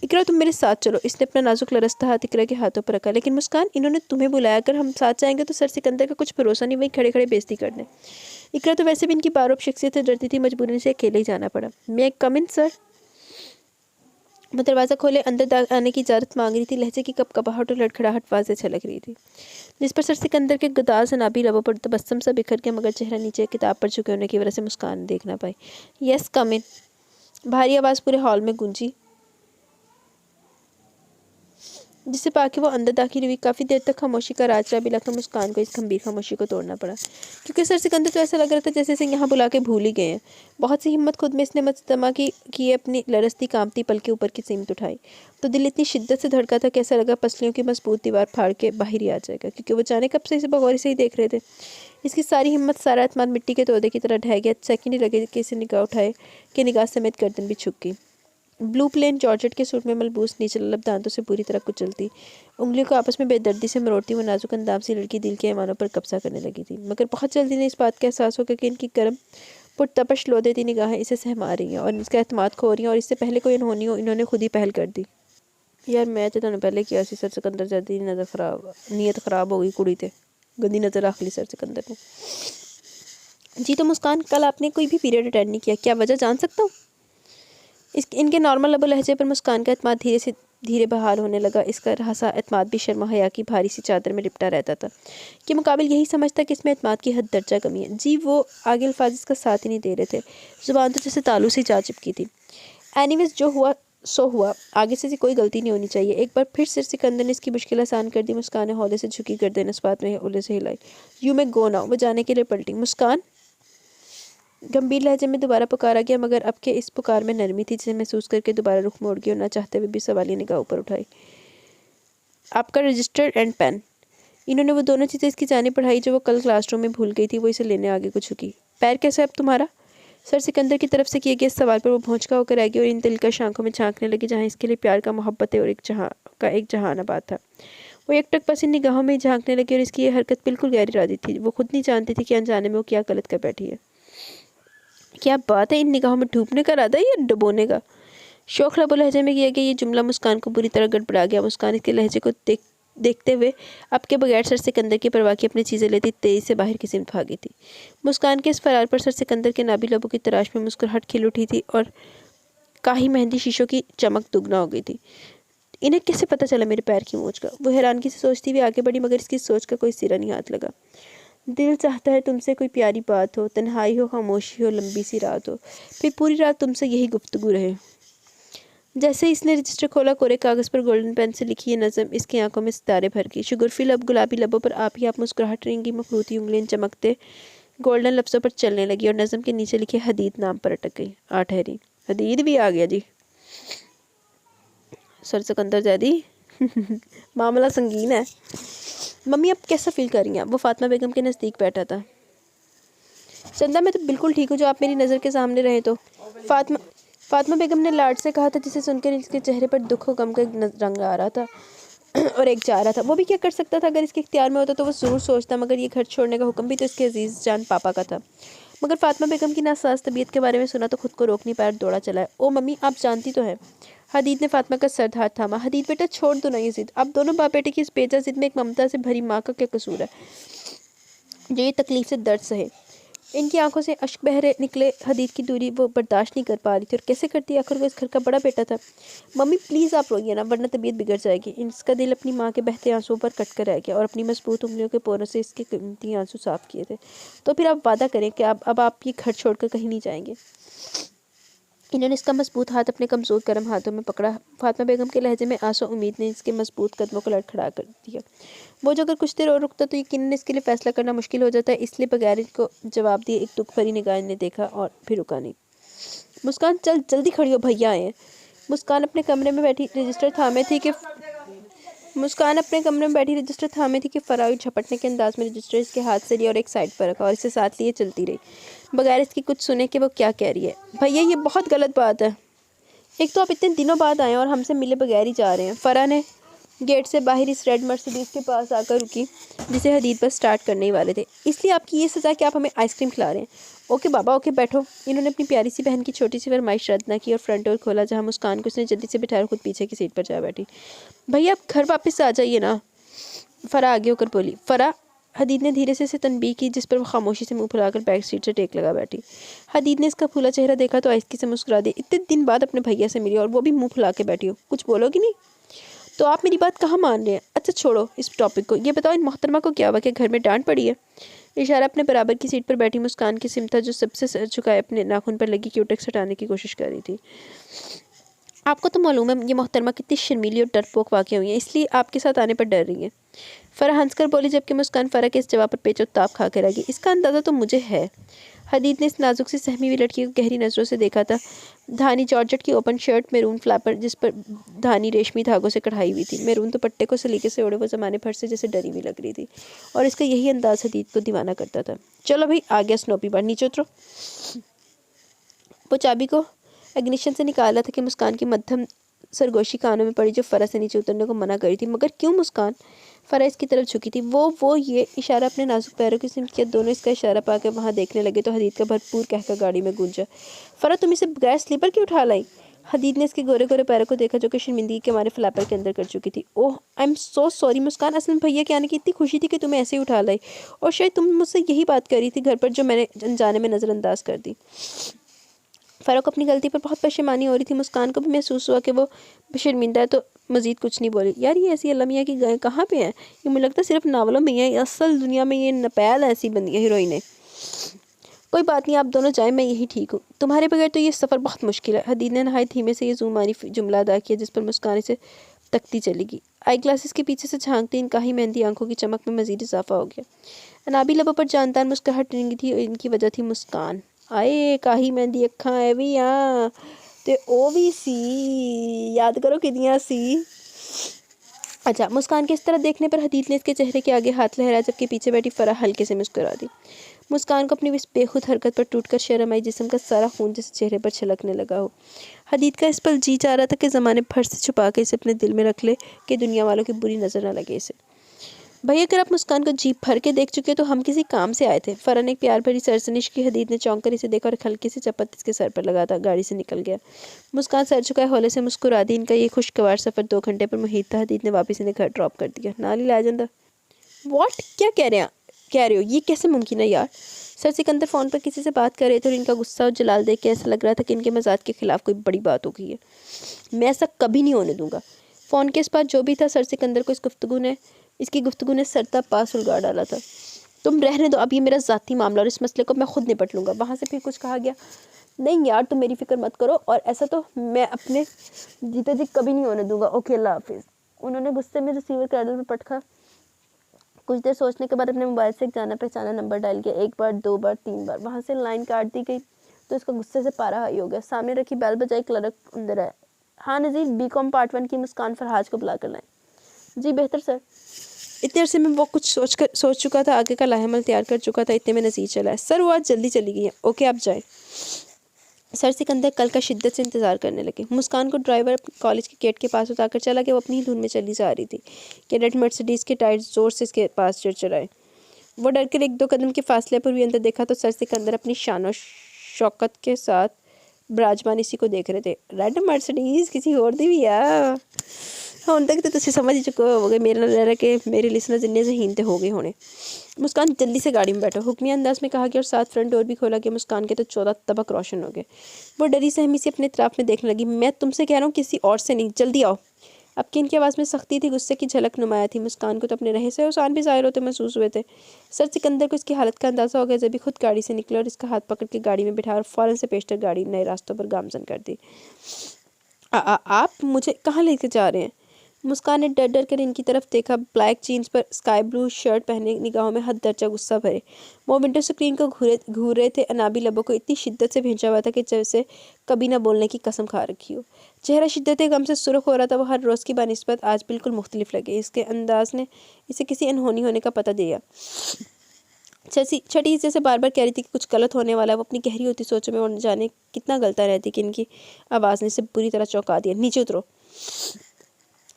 इकरा, तुम मेरे साथ चलो। इसने अपना नाजुक लरसता हाथ इकरा के हाथों पर रखा। लेकिन मुस्कान, इन्होंने तुम्हें बुलाया, अगर हम साथ जाएंगे तो सर सिकंदर का कुछ भरोसा नहीं, वहीं खड़े खड़े बेइज्जती कर दें। इकरा तो वैसे भी इनकी बारोब शख्सियत से डरती थी, मजबूरन से अकेले ही जाना पड़ा। मैं कम इन सर? वो दरवाज़ा खोले अंदर आने की इजाज़त मांग रही थी। लहजे की कपकपाहट और लड़खड़ाहट वाज़ेह छलक रही थी, जिस पर सर सिकंदर के गुदार सनाबी लबों पर तबस्सुम सा बिखर के मगर चेहरा नीचे किताब पर झुके होने की वजह से मुस्कान देख ना पाई। यस कम इन, भारी आवाज़ पूरे हॉल में गूंजी, जिसे पाके वो अंदर दाखिल हुई। काफ़ी देर तक खामोशी का राज रहा, बिलाकर मुस्कान को इस गंभीर खामोशी को तोड़ना पड़ा, क्योंकि सर सिकंदर तो ऐसा लग रहा था जैसे इसे यहाँ बुला के भूल ही गए हैं। बहुत सी हिम्मत खुद में इसने मजतमा की अपनी लरसती कांपती पल के ऊपर की सीमत उठाई तो दिल इतनी शिद्दत से धड़का था कि ऐसा लगा पसलियों की मजबूत दीवार फाड़ के बाहर ही आ जाएगा, क्योंकि वो जाने कब से इसे बगौर से ही देख रहे थे। इसकी सारी हिम्मत, सारा एतमाद मिट्टी के तोदे की तरह ढह गया। सेकंड ही लगे कि इसे निगाह उठाए कि निगाह समेत गर्दन भी झुक गई। ब्लू प्लेन जॉर्जेट के सूट में मलबूस नीचे लब दांतों से पूरी तरह कुचलती, उंगलियों को आपस में बेदर्दी से मरोड़ती वो नाजुक अंदाज से लड़की दिल के ऐवानों पर कब्जा करने लगी थी। मगर बहुत जल्दी इन्हें इस बात का एहसास हो गया कि इनकी गर्म पुरतपश लो देती निगाहें इसे सहमा रही हैं और इसका एतमाद खो रही हैं, और इससे पहले कोई अनहोनी हो इन्होंने खुद ही पहल कर दी। यार मैं तो तुहानू पहले किया सी सर सिकंदर जल्दी नज़र खराब, नीयत खराब हो गई, कुड़ी ते गंदी नज़र रख ली सर सिकंदर ने। जी तो मुस्कान, कल आपने कोई भी पीरियड अटेंड नहीं किया, क्या वजह जान सकता हूँ? इनके नॉर्मल लबो लहजे पर मुस्कान का एतमाद धीरे से धीरे बहाल होने लगा। इसका हंसा एतमाद भी शर्मा हया की भारी सी चादर में लिपटा रहता था कि मुकाबिल यही समझता कि इसमें एतमाद की हद दर्जा कमी है। जी वो आगे अल्फाज इसका साथ ही नहीं दे रहे थे, जुबान तो जैसे तालू से जा चिपकी थी। एनीवेज जो हुआ सो हुआ, आगे से कोई गलती नहीं होनी चाहिए। एक बार फिर सिर सिकंदर ने इसकी मुश्किल आसान कर दी। मुस्कान ने हौले से झुकी गर्दन इस बात में ओले से हिलाई। यू मे गो नाउ, वो जाने के लिए पलटी। मुस्कान, गंभीर लहजे में दोबारा पुकारा गया, मगर अब के इस पुकार में नरमी थी जिसे महसूस करके दोबारा रुख मोड़ गई और ना चाहते हुए भी सवालिया निगाह ऊपर उठाई। आपका रजिस्टर एंड पेन। इन्होंने वो दोनों चीज़ें इसकी जानी पढ़ाई जो वो कल क्लासरूम में भूल गई थी। वो इसे लेने आगे को झुकी। पैर कैसा है अब तुम्हारा? सर सिकंदर की तरफ से किए गए इस सवाल पर वो भौंचका होकर आ गई और इन दिलकश आंखों में झांकने लगी जहाँ इसके लिए प्यार का, मोहब्बत है और एक जहान आबाद था। वो एकटक पसी निगाहों में झांकने लगी और इसकी ये हरकत बिल्कुल गैर इरादी थी। वो खुद नहीं जानती थी कि अनजाने में वो क्या गलत कर बैठी है। क्या बात है, इन निगाहों में डूबने का इरादा है या डुबोने का? शौक लबो लहजे में किया गया ये जुमला मुस्कान को बुरी तरह गड़बड़ा गया। मुस्कान इसके लहजे को देखते हुए अब के बगैर सर सिकंदर की परवाह की अपनी चीज़ें लेती तेजी से बाहर की सिमत भागी थी। मुस्कान के इस फरार पर सर सिकंदर के नाबी लबों की तलाश में मुस्कुराहट खिल उठी थी और काही मेहंदी शीशों की चमक दुगना हो गई थी। इन्हें कैसे पता चला मेरे पैर की मोच का? वो हैरानगी से सोचती हुई आगे बढ़ी, मगर इसकी सोच का कोई सिरा नहीं हाथ लगा। दिल चाहता है तुमसे कोई प्यारी बात हो, तन्हाई हो, खामोशी हो, लंबी सी रात हो, फिर पूरी रात तुमसे यही गुफ्तगू रहे। जैसे इसने रजिस्टर खोला, कोरे कागज़ पर गोल्डन पेन से लिखी ये नज़म इसकी आंखों में सितारे भर गई। शुगुरफी लब गुलाबी लबों पर आप ही आप मुस्कुराहट रहेंगी, मखरूती उंगलियां चमकते गोल्डन लफ्ज़ों पर चलने लगी और नज़म के नीचे लिखे हदीद नाम पर अटक गई। आ ठहरी, हदीद भी आ गया जी। सर सिकंदर जैदी मामला संगीन है। मम्मी अब कैसा फील कर रही हैं? वो फातिमा बेगम के नज़दीक बैठा था। चंदा मैं तो बिल्कुल ठीक हूँ, जो आप मेरी नज़र के सामने रहे तो। फातिमा बेगम ने लाड से कहा था, जिसे सुनकर इसके चेहरे पर दुख और गम का रंग आ रहा था और एक जा रहा था। वो भी क्या कर सकता था? अगर इसके इख्तियार में होता तो वो ज़रूर सोचता, मगर ये घर छोड़ने का हुक्म भी तो इसके अजीज़ जान पापा का था। मगर फातिमा बेगम की नासाज तबीयत के बारे में सुना तो खुद को रोक नहीं पाया, दौड़ा चला है। ओ मम्मी, आप जानती तो हैं। हदीद ने फातिमा का सर हाथ थामा। हदीद बेटा, छोड़ दो ना ये जिद। अब दोनों बाप बेटे की इस बेजा जिद में एक ममता से भरी माँ का क्या कसूर है जो ये तकलीफ से दर्द सहे? इनकी आंखों से अश्क बहरे निकले। हदीद की दूरी वो बर्दाश्त नहीं कर पा रही थी और कैसे करती, आखिर वो इस घर का बड़ा बेटा था। मम्मी प्लीज़ आप रोइए ना, वरना तबीयत बिगड़ जाएगी। इसका दिल अपनी माँ के बहते आंसुओं पर कट कर रह गया और अपनी मजबूत उंगलियों के पोरों से इसके कीमती आंसू साफ किए थे। तो फिर आप वादा करें कि अब आप ये घर छोड़कर कहीं नहीं जाएंगे। इन्होंने इसका मजबूत हाथ अपने कमज़ोर गर्म हाथों में पकड़ा। फातिमा बेगम के लहजे में आंसू उम्मीद ने इसके मजबूत कदमों को लड़खड़ा कर दिया। वो जो अगर कुछ देर और रुकता तो यकीनन इसके लिए फ़ैसला करना मुश्किल हो जाता है। इसलिए बगैर इनको जवाब दिए एक दुख भरी निगाह ने देखा और फिर रुका नहीं। मुस्कान, चल जल्दी खड़ी हो, भैया आए हैं। मुस्कान अपने कमरे में बैठी रजिस्टर थामे थी कि फरावी झपटने के अंदाज में रजिस्टर इसके हाथ से लिया और एक साइड पर रखा और इसे साथ लिए चलती रही, बगैर इसकी कुछ सुने कि वो क्या कह रही है। भैया ये बहुत गलत बात है। एक तो आप इतने दिनों बाद आए और हमसे मिले बगैर ही जा रहे हैं। फरा ने गेट से बाहर इस रेड मर्सिडीज़ के पास आकर रुकी जिसे हदीद पर स्टार्ट करने ही वाले थे। इसलिए आपकी ये सज़ा कि आप हमें आइसक्रीम खिला रहे हैं। ओके बाबा, ओके बैठो। इन्होंने अपनी प्यारी सी बहन की छोटी सी फरमाइश रद्द न की और फ्रंट डोर खोला, जहाँ मुस्कान को उसने जल्दी से बिठाया और खुद पीछे की सीट पर जा बैठी। भैया आप घर वापस आ जाइए ना, फरा आगे होकर बोली। फरा, हदीद ने धीरे से इसे तनबीह की, जिस पर वो खामोशी से मुंह फुलाकर बैक सीट से टेक लगा बैठी। हदीद ने इसका फूला चेहरा देखा तो आहिस्ती से मुस्कुरा दी। इतने दिन बाद अपने भैया से मिली और वो भी मुंह फुला के बैठी हो, कुछ बोलोगी नहीं? तो आप मेरी बात कहाँ मान रहे हैं? अच्छा छोड़ो इस टॉपिक को, ये बताओ इन मोहतरमा को क्या हुआ, क्या घर में डांट पड़ी है? इशारा अपने बराबर की सीट पर बैठी मुस्कान की सिम था, जो सबसे सर झुकाए अपने नाखून पर लगी क्यूटेक्स हटाने की कोशिश कर रही थी। आपको तो मालूम है ये मोहतरमा कितनी शर्मीली और डरपोक वाक़ हुई है, इसलिए आपके साथ आने पर डर रही है। फ़रह हंसकर बोली, जबकि मुस्कान फ़रह के इस जवाब पर पेचो ताप खा के रह गई। इसका अंदाज़ा तो मुझे है। हदीद ने इस नाजुक सी सहमी हुई लड़की को गहरी नज़रों से देखा था। धानी जॉर्जेट की ओपन शर्ट, मैरून फ्लैपर जिस पर धानी रेशमी धागों से कढ़ाई हुई थी, मैरून दुपट्टे को सलीके से ओढ़े वो ज़माने भर से जैसे डरी हुई लग रही थी, और इसका यही अंदाज हदीद को दीवाना करता था। चलो भाई आ गया स्नोपी बार, नीचे उतरो। वो चाबी को इग्निशन से निकाला था कि मुस्कान की मध्यम सरगोशी कानों में पड़ी, जो फ़रह से नीचे उतरने को मना करी थी। मगर क्यों मुस्कान? फ़रह इसकी तरफ झुकी थी। वो ये इशारा अपने नाजुक पैरों की सिमत किया। दोनों इसका इशारा पाकर वहाँ देखने लगे तो हदीद का भरपूर कहकर गाड़ी में गूंजा, फ़रह तुम इसे बगैर स्लीपर क्यों उठा लाई? हदीद ने इसके गोरे गोरे पैरों को देखा, जो कि शर्मिंदगी के मारे फ्लैपर के अंदर कर चुकी थी। ओह आई एम सो सॉरी मुस्कान, असल में भैया के आने की इतनी खुशी थी कि तुम्हें ऐसे ही उठा लाई, और शायद तुम मुझसे यही बात कर रही थी घर पर, जो मैंने अनजाने में नज़रअंदाज कर दी। फ़रह को अपनी गलती पर बहुत परेशानी हो रही थी। मुस्कान को भी महसूस हुआ कि वो शर्मिंदा है, तो मज़ीद कुछ नहीं बोली। यार ये ऐसी अल्लाह मियाँ की गायें कहाँ पे हैं? ये मुझे लगता है सिर्फ नावलों में ही है, असल दुनिया में ये नपैल ऐसी बनी है हीरोइनें। कोई बात नहीं, आप दोनों जाएं, मैं यही ठीक हूँ। तुम्हारे बगैर तो ये सफ़र बहुत मुश्किल है। हदीद ने नहायत धीमे से ये ज़ुमानी जुमला अदा किया, जिस पर मुस्कान से तकती चली गई। आई ग्लासेस के पीछे से झांकती इन काही मेहंदी आंखों की चमक में मज़ीद इजाफा हो गया। अनाबी लबों पर जानदार मुस्कुराहट रिंगी थी, और इनकी वजह थी मुस्कान। आए काही मेहंदी अखा है भी यहाँ ते ओ भी सी, याद करो किदियाँ सी। अच्छा, मुस्कान के इस तरह देखने पर हदीद ने इसके चेहरे के आगे हाथ लहराया, जबकि पीछे बैठी फ़रह हल्के से मुस्कुरा दी। मुस्कान को अपनी इस बेखुद हरकत पर टूटकर शर्म आई, जिस्म का सारा खून जैसे चेहरे पर छलकने लगा हो। हदीद का इस पल जी चाह रहा था कि ज़माने भर से छुपा के इसे अपने दिल में रख ले, कि दुनिया वालों की बुरी नज़र न लगे इसे। भैया अगर आप मुस्कान को जीप भर के देख चुके तो हम किसी काम से आए थे। फ़रह ने एक प्यार भरी सरसनिश की। हदीद ने चौंक कर इसे देखा और हल्की सी चपत इसके सर पर लगा था गाड़ी से निकल गया। मुस्कान सर झुकाए हौले से मुस्कुरा दी। इनका ये खुशगवार सफ़र 2 घंटे पर मुहित था। हदीद ने वापस इन्हें घर ड्रॉप कर दिया। नाली ला जाता। वॉट क्या कह रहे हो? ये कैसे मुमकिन है यार? सर सिकंदर फ़ोन पर किसी से बात कर रहे थे, और इनका गुस्सा और जलाल देख के ऐसा लग रहा था कि इनके मजाक के खिलाफ कोई बड़ी बात हो गई है। मैं ऐसा कभी नहीं होने दूंगा। फ़ोन के इस पास जो भी था, सर सिकंदर को इसकी गुफ्तगू ने सरता पास उलगा डाला था। तुम रहने दो, अब ये मेरा ज़ाती मामला, और इस मसले को मैं खुद निपट लूँगा। वहाँ से फिर कुछ कहा गया, नहीं यार तुम मेरी फिक्र मत करो, और ऐसा तो मैं अपने जीते जी कभी नहीं होने दूंगा। ओके अल्लाह हाफिज़। उन्होंने गुस्से में रिसीवर कैडल पर पटका। कुछ देर सोचने के बाद अपने मोबाइल से एक जाना पहचाना नंबर डायल किया। 1 बार, 2 बार, 3 बार। वहाँ से लाइन काट दी गई तो इसका गुस्से से पारा हाई हो गया। सामने रखी बेल बजाई, क्लर्क अंदर आया। हाँ नज़ीर, BCom पार्ट 1 की मुस्कान फरहाज को बुला कर लाएं। जी बेहतर सर। इतने अरसे में वो कुछ सोच चुका था, आगे का लाहेमल तैयार कर चुका था। इतने में नज़ीर चला है। सर वो आज जल्दी चली गई है। ओके आप जाएं। सर सिकंदर कल का शिद्दत से इंतज़ार करने लगे। मुस्कान को ड्राइवर कॉलेज के गेट के पास उतार चला गया। वो अपनी ही धुन में चली जा रही थी कि रेड मर्सिडीज़ के टायर ज़ोर से इसके पास चढ़ाए। वो डर कर 1-2 कदम के फासले पर भी अंदर देखा तो सर सिकंदर अपनी शान शौकत के साथ विराजमान इसी को देख रहे थे। रेड मर्सिडीज़ किसी और दी भी आ ਹੁਣ तक तो तुझे समझ ही चुके होगे मेरे नाल रह के मेरे लिसनर्स इन्ने ज़हीन ते हो गए होने। मुस्कान जल्दी से गाड़ी में बैठो, हुक्मी अंदाज में कहा गया, और साथ फ्रंट डोर भी खोला गया। मुस्कान के तो 14 तबक रोशन हो गए। वो डरी सहमी से अपने तरफ में देखने लगी। मैं तुमसे कह रहा हूँ किसी और से नहीं, जल्दी आओ। अब की इनकी आवाज़ में सख्ती थी, गुस्से की झलक नुमाया थी। मुस्कान को तो अपने रहे से उसान भी ज़ाहिर होते महसूस हुए थे। सर सिकंदर को इसकी हालत का अंदाज़ा हो गया जब भी खुद गाड़ी से निकले और इसका हाथ पकड़ के गाड़ी में बिठा और फ़ौरन से पेशतर गाड़ी नए रास्तों पर गामजन कर दी। आप मुझे कहाँ लेके जा रहे हैं? मुस्कान ने डर डर कर इनकी तरफ देखा। ब्लैक जीन्स पर स्काई ब्लू शर्ट पहने, निगाहों में हद दर्जा गुस्सा भरे। वो विंडो स्क्रीन को घूर रहे थे। अनाबी लबों को इतनी शिद्दत से भेजा हुआ था कि जैसे कभी ना बोलने की कसम खा रखी हो। चेहरा शिद्दत गम से सुर्ख हो रहा था। वो हर रोज़ की बानिस्बत आज बिल्कुल मुख्तलिफ लगे। इसके अंदाज ने इसे किसी अनहोनी होने का पता दिया। छठी जैसे बार बार कह रही थी कि कुछ गलत होने वाला है। वो अपनी गहरी होती सोचों में और जाने कितना गलता रहती कि इनकी आवाज़ ने इसे बुरी तरह चौंका दिया। नीचे उतरो।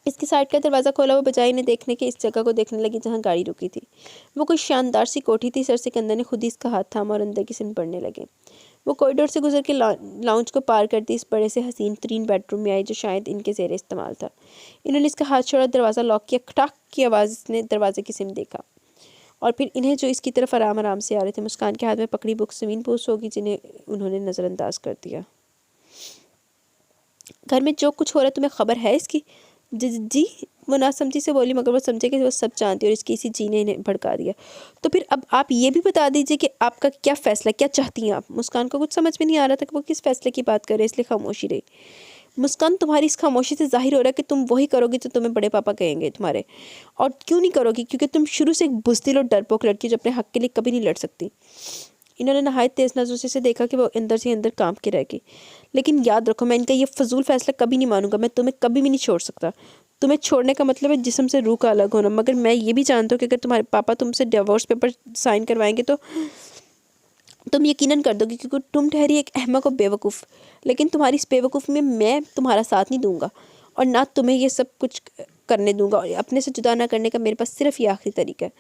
इसकी साइड का दरवाज़ा खोला। वो बजाय इन्हें देखने के इस जगह को देखने लगी जहाँ गाड़ी रुकी थी। वो कोई शानदार सी कोठी थी। सर सिकंदर ने खुद ही इसका हाथ थामा और अंदर की सिम पड़ने लगे। वो कॉरिडोर से गुजर के लाउंज को पार करती इस बड़े से हसीन तरीन बेडरूम में आई जो शायद इनके ज़ेरे इस्तेमाल था। इन्होंने इसका हाथ छोड़ा, दरवाज़ा लॉक किया। खटाक की आवाज़ ने दरवाजे की सिम देखा। और फिर इन्हें जो इसकी तरफ आराम आराम से आ रहे थे, मुस्कान के हाथ में पकड़ी बुक समीन पोस्ट होगी, जिन्हें उन्होंने नज़रअंदाज कर दिया। घर में जो कुछ हो रहा है तुम्हें खबर है इसकी? जी, वो ना समझी से बोली, मगर वो समझे कि वो सब जानती है और इसकी इसी जी ने इन्हें भड़का दिया। तो फिर अब आप ये भी बता दीजिए कि आपका क्या फ़ैसला, क्या चाहती हैं आप? मुस्कान को कुछ समझ में नहीं आ रहा था कि वो किस फ़ैसले की बात कर रहे हैं, इसलिए खामोशी रही। मुस्कान, तुम्हारी इस खामोशी से जाहिर हो रहा है कि तुम वही करोगी जो तुम्हें बड़े पापा कहेंगे तुम्हारे। और क्यों नहीं करोगी? क्योंकि तुम शुरू से एक बुज़दिल और डरपोक लड़की जो अपने हक़ के लिए कभी नहीं लड़ सकती। इन्होंने नहायत तेज़ नज़रों से देखा कि वो अंदर से अंदर कांप के रह गई। लेकिन याद रखो, मैं इनका ये फजूल फैसला कभी नहीं मानूंगा। मैं तुम्हें कभी भी नहीं छोड़ सकता। तुम्हें छोड़ने का मतलब है जिस्म से रूह का अलग होना। मगर मैं ये भी जानता हूँ कि अगर तुम्हारे पापा तुमसे डिवोर्स पेपर साइन करवाएंगे तो तुम यकीनन कर दोगे, क्योंकि तुम ठहरी एक अहमक और बेवकूफ़। लेकिन तुम्हारी इस बेवकूफ़ी में मैं तुम्हारा साथ नहीं दूंगा और ना तुम्हें ये सब कुछ करने दूंगा। और अपने से जुदा ना करने का मेरे पास सिर्फ ये आखिरी तरीका है।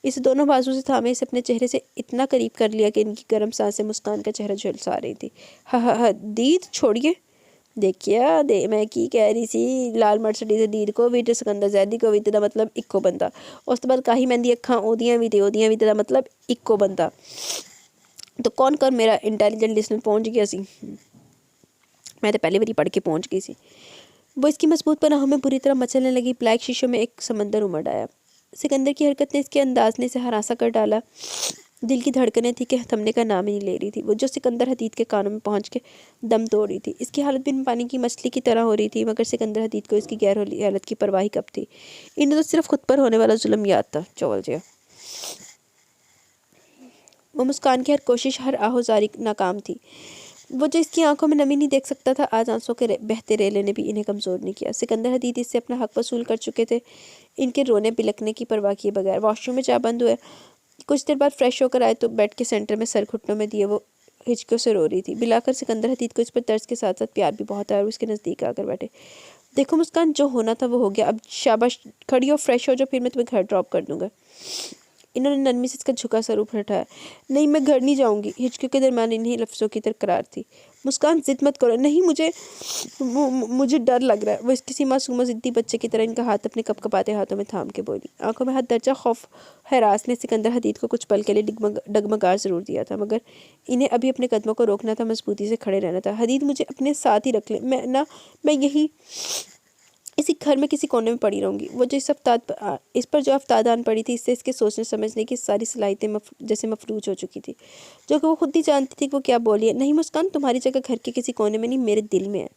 इसे दोनों बाजू से थामे इसे अपने चेहरे से इतना करीब कर लिया कि इनकी गर्म सांसें मुस्कान का चेहरा झुलसा रही थी। हा दीद छोड़िए, देखिए मैं की कह रही सी, लाल मर्सडीज दीद को भी सिकंदर जैदी को भी तेरा मतलब इक्को बंदा। उस तो बाद काही मेहंदी अखा ओदियां भी तेरा मतलब इक्को बंदा। तो कौन कर मेरा इंटैलीजेंट लिसनर पहुंच गया सी। मैं तो पहले बारी पढ़ के पहुंच गई सी। वो इसकी मजबूत पनाहों में बुरी तरह मचलने लगी। ब्लैक शीशों में एक समंदर उमड़ आया। सिकंदर की हरकत ने इसके अंदाज ने इसे हरासा कर डाला। दिल की धड़कनें थी कि थमने का नाम ही नहीं ले रही थी। वो जो सिकंदर हदीद के कानों में पहुंच के दम तोड़ रही थी। इसकी हालत बिन पानी की मछली की तरह हो रही थी, मगर सिकंदर हदीद को इसकी गैर हालत की परवाह कब थी। इन्हें तो सिर्फ खुद पर होने वाला जुल्म याद था। चौल जिया वो मुस्कान की हर कोशिश, हर आहोजारी नाकाम थी। वो जो इसकी आंखों में नमी नहीं देख सकता था, आज आंसू के बहते रेले ने भी इन्हें कमज़ोर नहीं किया। सिकंदर हदीद इससे अपना हक वसूल कर चुके थे, इनके रोने बिलकने की परवाह किए बगैर। वॉशरूम में जा बंद हुए। कुछ देर बाद फ्रेश होकर आए तो बेड के सेंटर में सर घुटनों में दिए वो हिचकों से रो रही थी। बिलाकर सिकंदर हदीद को इस पर तर्स के साथ साथ प्यार भी बहुत आया और उसके नज़दीक आकर बैठे। देखो मुस्कान, जो होना था वो हो गया। अब शाबाश, खड़ी हो, फ्रेश हो जाओ, फिर मैं तुम्हें घर ड्रॉप कर दूंगा। इन्होंने नरमी से इसका झुका सर ऊपर उठाया। नहीं, मैं घर नहीं जाऊंगी। हिचकियों के दरमियान इन्हीं लफ्ज़ों की तरकरार थी। मुस्कान, जिद मत करो। नहीं, मुझे डर लग रहा है। वो किसी मासूम ज़िद्दी बच्चे की तरह इनका हाथ अपने कपकपाते हाथों में थाम के बोली। आंखों में हद दर्जा खौफ हरास ने सिकंदर हदीद को कुछ पल के लिए डगमगार ज़रूर दिया था, मगर इन्हें अभी अपने कदमों को रोकना था, मजबूती से खड़े रहना था। हदीद, मुझे अपने साथ ही रख ले। मैं यहीं इसी घर में किसी कोने में पड़ी रहूंगी। वो जो इस पर जो आफ्तादान पड़ी थी, इससे इसके सोचने समझने की सारी सलाहियतें जैसे मफलूज हो चुकी थी, जो कि वो खुद ही जानती थी कि वो क्या बोली है। नहीं मुस्कान, तुम्हारी जगह घर के किसी कोने में नहीं, मेरे दिल में है।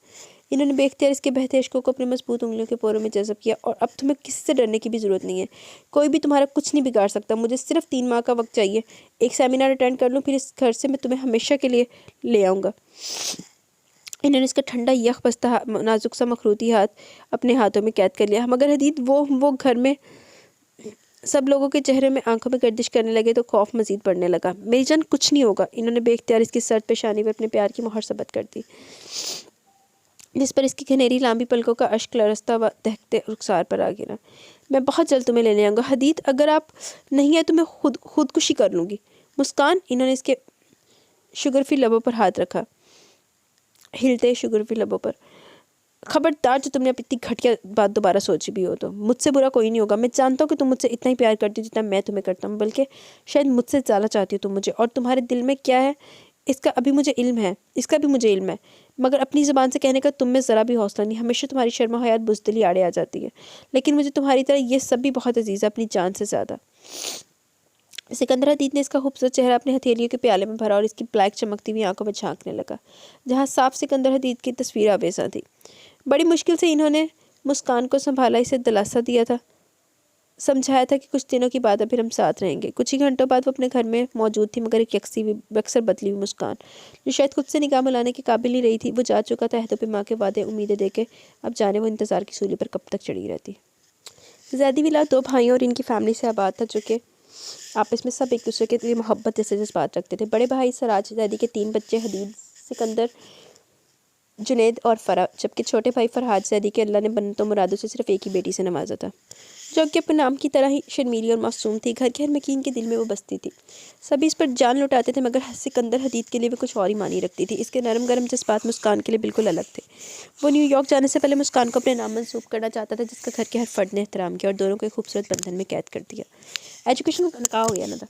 इन्होंने बेख्तियार इसके बहते इश्कों को अपने मजबूत उंगलियों के पोरों में जज़ब किया। और अब तुम्हें किसी से डरने की भी ज़रूरत नहीं है। कोई भी तुम्हारा कुछ नहीं बिगाड़ सकता। मुझे सिर्फ 3 माह का वक्त चाहिए। एक सेमिनार अटेंड कर लूँ, फिर इस घर से मैं तुम्हें हमेशा के लिए ले आऊँगा। इन्होंने इसका ठंडा यख बस्ता नाजुक सा मखरूती हाथ अपने हाथों में कैद कर लिया। मगर हदीद वो घर में सब लोगों के चेहरे में आंखों में गर्दिश करने लगे तो खौफ मजीद बढ़ने लगा। मेरी जान, कुछ नहीं होगा। इन्होंने बेख्तियार इसकी सर्द पेशानी पर अपने प्यार की मोहर सबत कर दी, जिस पर इसकी घनेरी लांबी पलकों का अश्क लरसता व दहकते रुखसार पर आ गिरा। मैं बहुत जल्द तुम्हें लेने आऊँगा हदीद। अगर आप नहीं है तो मैं खुदकुशी कर लूँगी। मुस्कान, इन्होंने इसके शुगरफी लबों पर हाथ रखा, हिलते शुगरफी लबों पर। खबरदार, जो तुमने अब इतनी घटिया बात दोबारा सोची भी हो तो मुझसे बुरा कोई नहीं होगा। मैं जानता हूँ कि तुम मुझसे इतना ही प्यार करती हो जितना मैं तुम्हें करता हूँ, बल्कि शायद मुझसे ज़्यादा चाहती हो तुम मुझे। और तुम्हारे दिल में क्या है इसका भी मुझे इल्म है, मगर अपनी ज़ुबान से कहने का तुम में ज़रा भी हौसला नहीं। हमेशा तुम्हारी शर्मा हयात बुज़दिली आड़े आ जाती है, लेकिन मुझे तुम्हारी तरह ये सब भी बहुत अजीज़ है, अपनी जान से ज़्यादा। सिकंदर हदीद ने इसका खूबसूरत चेहरा अपने हथेलियों के प्याले में भरा और इसकी ब्लैक चमकती हुई आंखों में झांकने लगा, जहाँ साफ सिकंदर हदीद की तस्वीर आवेज़ा थी। बड़ी मुश्किल से इन्होंने मुस्कान को संभाला, इसे दिलासा दिया था, समझाया था कि कुछ दिनों की बाद फिर हम साथ रहेंगे। कुछ ही घंटों बाद वो अपने घर में मौजूद थी, मगर एक अक्सर बदली हुई मुस्कान, जो शायद खुद से निगाह मिलाने के काबिल नहीं रही थी। वो जा चुका था अहद पे माँ के वादे उम्मीदें देके, अब जाने वो इंतज़ार की सूली पर कब तक चढ़ी रहती। ज़ैदी विला 2 भाइयों और इनकी फैमिली से आबाद था, जो कि आपस में सब एक दूसरे के लिए मोहब्बत जैसे जज्बात रखते थे। बड़े भाई सराज ज़ैदी के 3 बच्चे हदीद, सिकंदर, जुनैद और फ़रा, जबकि छोटे भाई फरहाद ज़ैदी के अल्लाह ने बन्नतों मुरादों से सिर्फ एक ही बेटी से नवाजा था, जो कि अपने नाम की तरह ही शर्मीली और मासूम थी। घर के हर मकीन के दिल में वो बसती थी। सभी इस पर जान लुटाते थे, मगर सिकंदर हदीद के लिए वो कुछ और ही मानी रखती थी। इसके नरम गरम जज्बात मुस्कान के लिए बिल्कुल अलग थे। वो न्यूयॉर्क जाने से पहले मुस्कान को अपने नाम मंसूब करना चाहता था, जिसका घर के हर फर्द ने एहतराम किया और दोनों को एक खूबसूरत बंधन में कैद कर दिया। एजुकेशन कहा हो गया ना था।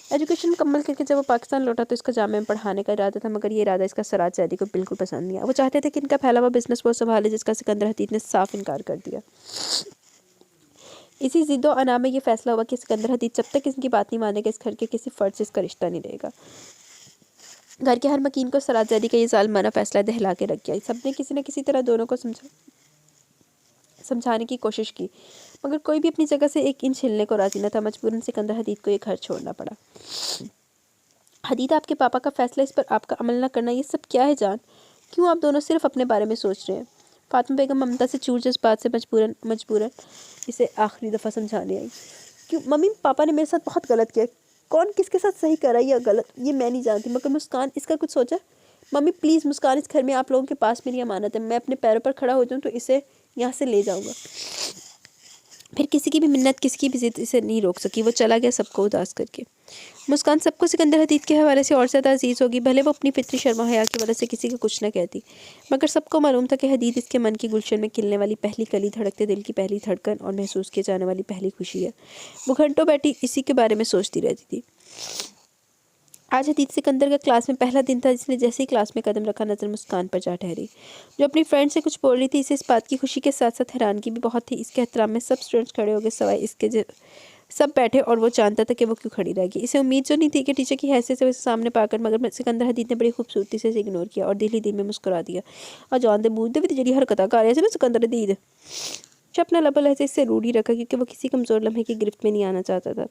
एजुकेशन मुकम्मल करके जब वो पाकिस्तान लौटा तो इसका जामे में पढ़ाने का इरादा था, मगर ये इरादा इसका सराज ज़ैदी को बिल्कुल पसंद नहीं आया। वो चाहते थे कि इनका फैला हुआ बिजनेस वो संभाले, जिसका सिकंदर हदीद ने साफ इनकार कर दिया। इसी ज़िद्दो अना में ये फैसला हुआ कि सिकंदर हदीद जब तक इसकी बात नहीं मानेगा, इस घर के किसी फ़र्द से इसका रिश्ता नहीं रहेगा। घर के हर मकीन को सराज ज़ैदी का ये ज़ालिमाना फैसला दहला के रख गया। सबने किसी न किसी तरह दोनों को समझाने की कोशिश की, मगर कोई भी अपनी जगह से एक इंच हिलने को राजी न था। मजबूरन सिकंदर हदीद को ये घर छोड़ना पड़ा। हदीद, आपके पापा का फैसला, इस पर आपका अमल न करना, ये सब क्या है जान? क्यों आप दोनों सिर्फ अपने बारे में सोच रहे हैं? फातिमा बेगम ममता से चूर जज्बात से मजबूरन इसे आखिरी दफ़ा समझाने आई। क्यों मम्मी, पापा ने मेरे साथ बहुत गलत किया। कौन किसके साथ सही करा या गलत ये मैं नहीं जानती, मगर मुस्कान इसका कुछ सोचा? मम्मी प्लीज़, मुस्कान इस घर में आप लोगों के पास मेरी अमानत है। मैं अपने पैरों पर खड़ा हो जाऊँ तो इसे यहाँ से ले जाऊँगा। फिर किसी की भी मिन्नत, किसी की भी जिद इसे नहीं रोक सकी। वो चला गया सबको उदास करके। मुस्कान सबको सिकंदर हदीद के हवाले से और ज़्यादा अजीज़ होगी, भले वो अपनी फितरी शर्मा हया की वजह से किसी को कुछ न कहती, मगर सबको मालूम था कि हदीद इसके मन की गुलशन में खिलने वाली पहली कली, धड़कते दिल की पहली धड़कन और महसूस किए जाने वाली पहली खुशी है। वो घंटों बैठी इसी के बारे में सोचती रहती थी। आज हदीद सिकंदर का क्लास में पहला दिन था। जिसने जैसे ही क्लास में कदम रखा, नज़र मुस्कान पर जा ठहरी, जो अपनी फ्रेंड से कुछ बोल रही थी। इसे इस बात की खुशी के साथ साथ हैरानगी भी बहुत थी। इसके एहतराम में सब स्टूडेंट्स खड़े हो गए, सवाए इसके सब बैठे, और वो जानता था कि वो क्यों खड़ी रहेगी। इसे उम्मीद जो नहीं थी कि टीचर की हैसियत से उसे सामने पाकर, मगर सिकंदर हदीद ने बड़ी खूबसूरती से इग्नोर किया और दिल ही दिल में मुस्कुरा दिया। और जान दे बूझ दे भी जी हरकत कर रहे थे ना सिकंदर हदीद। अपना लबल ऐसे इससे रूढ़ी रखा, क्योंकि वो किसी कमज़ोर लम्हे की गिरफ्त में नहीं आना चाहता था।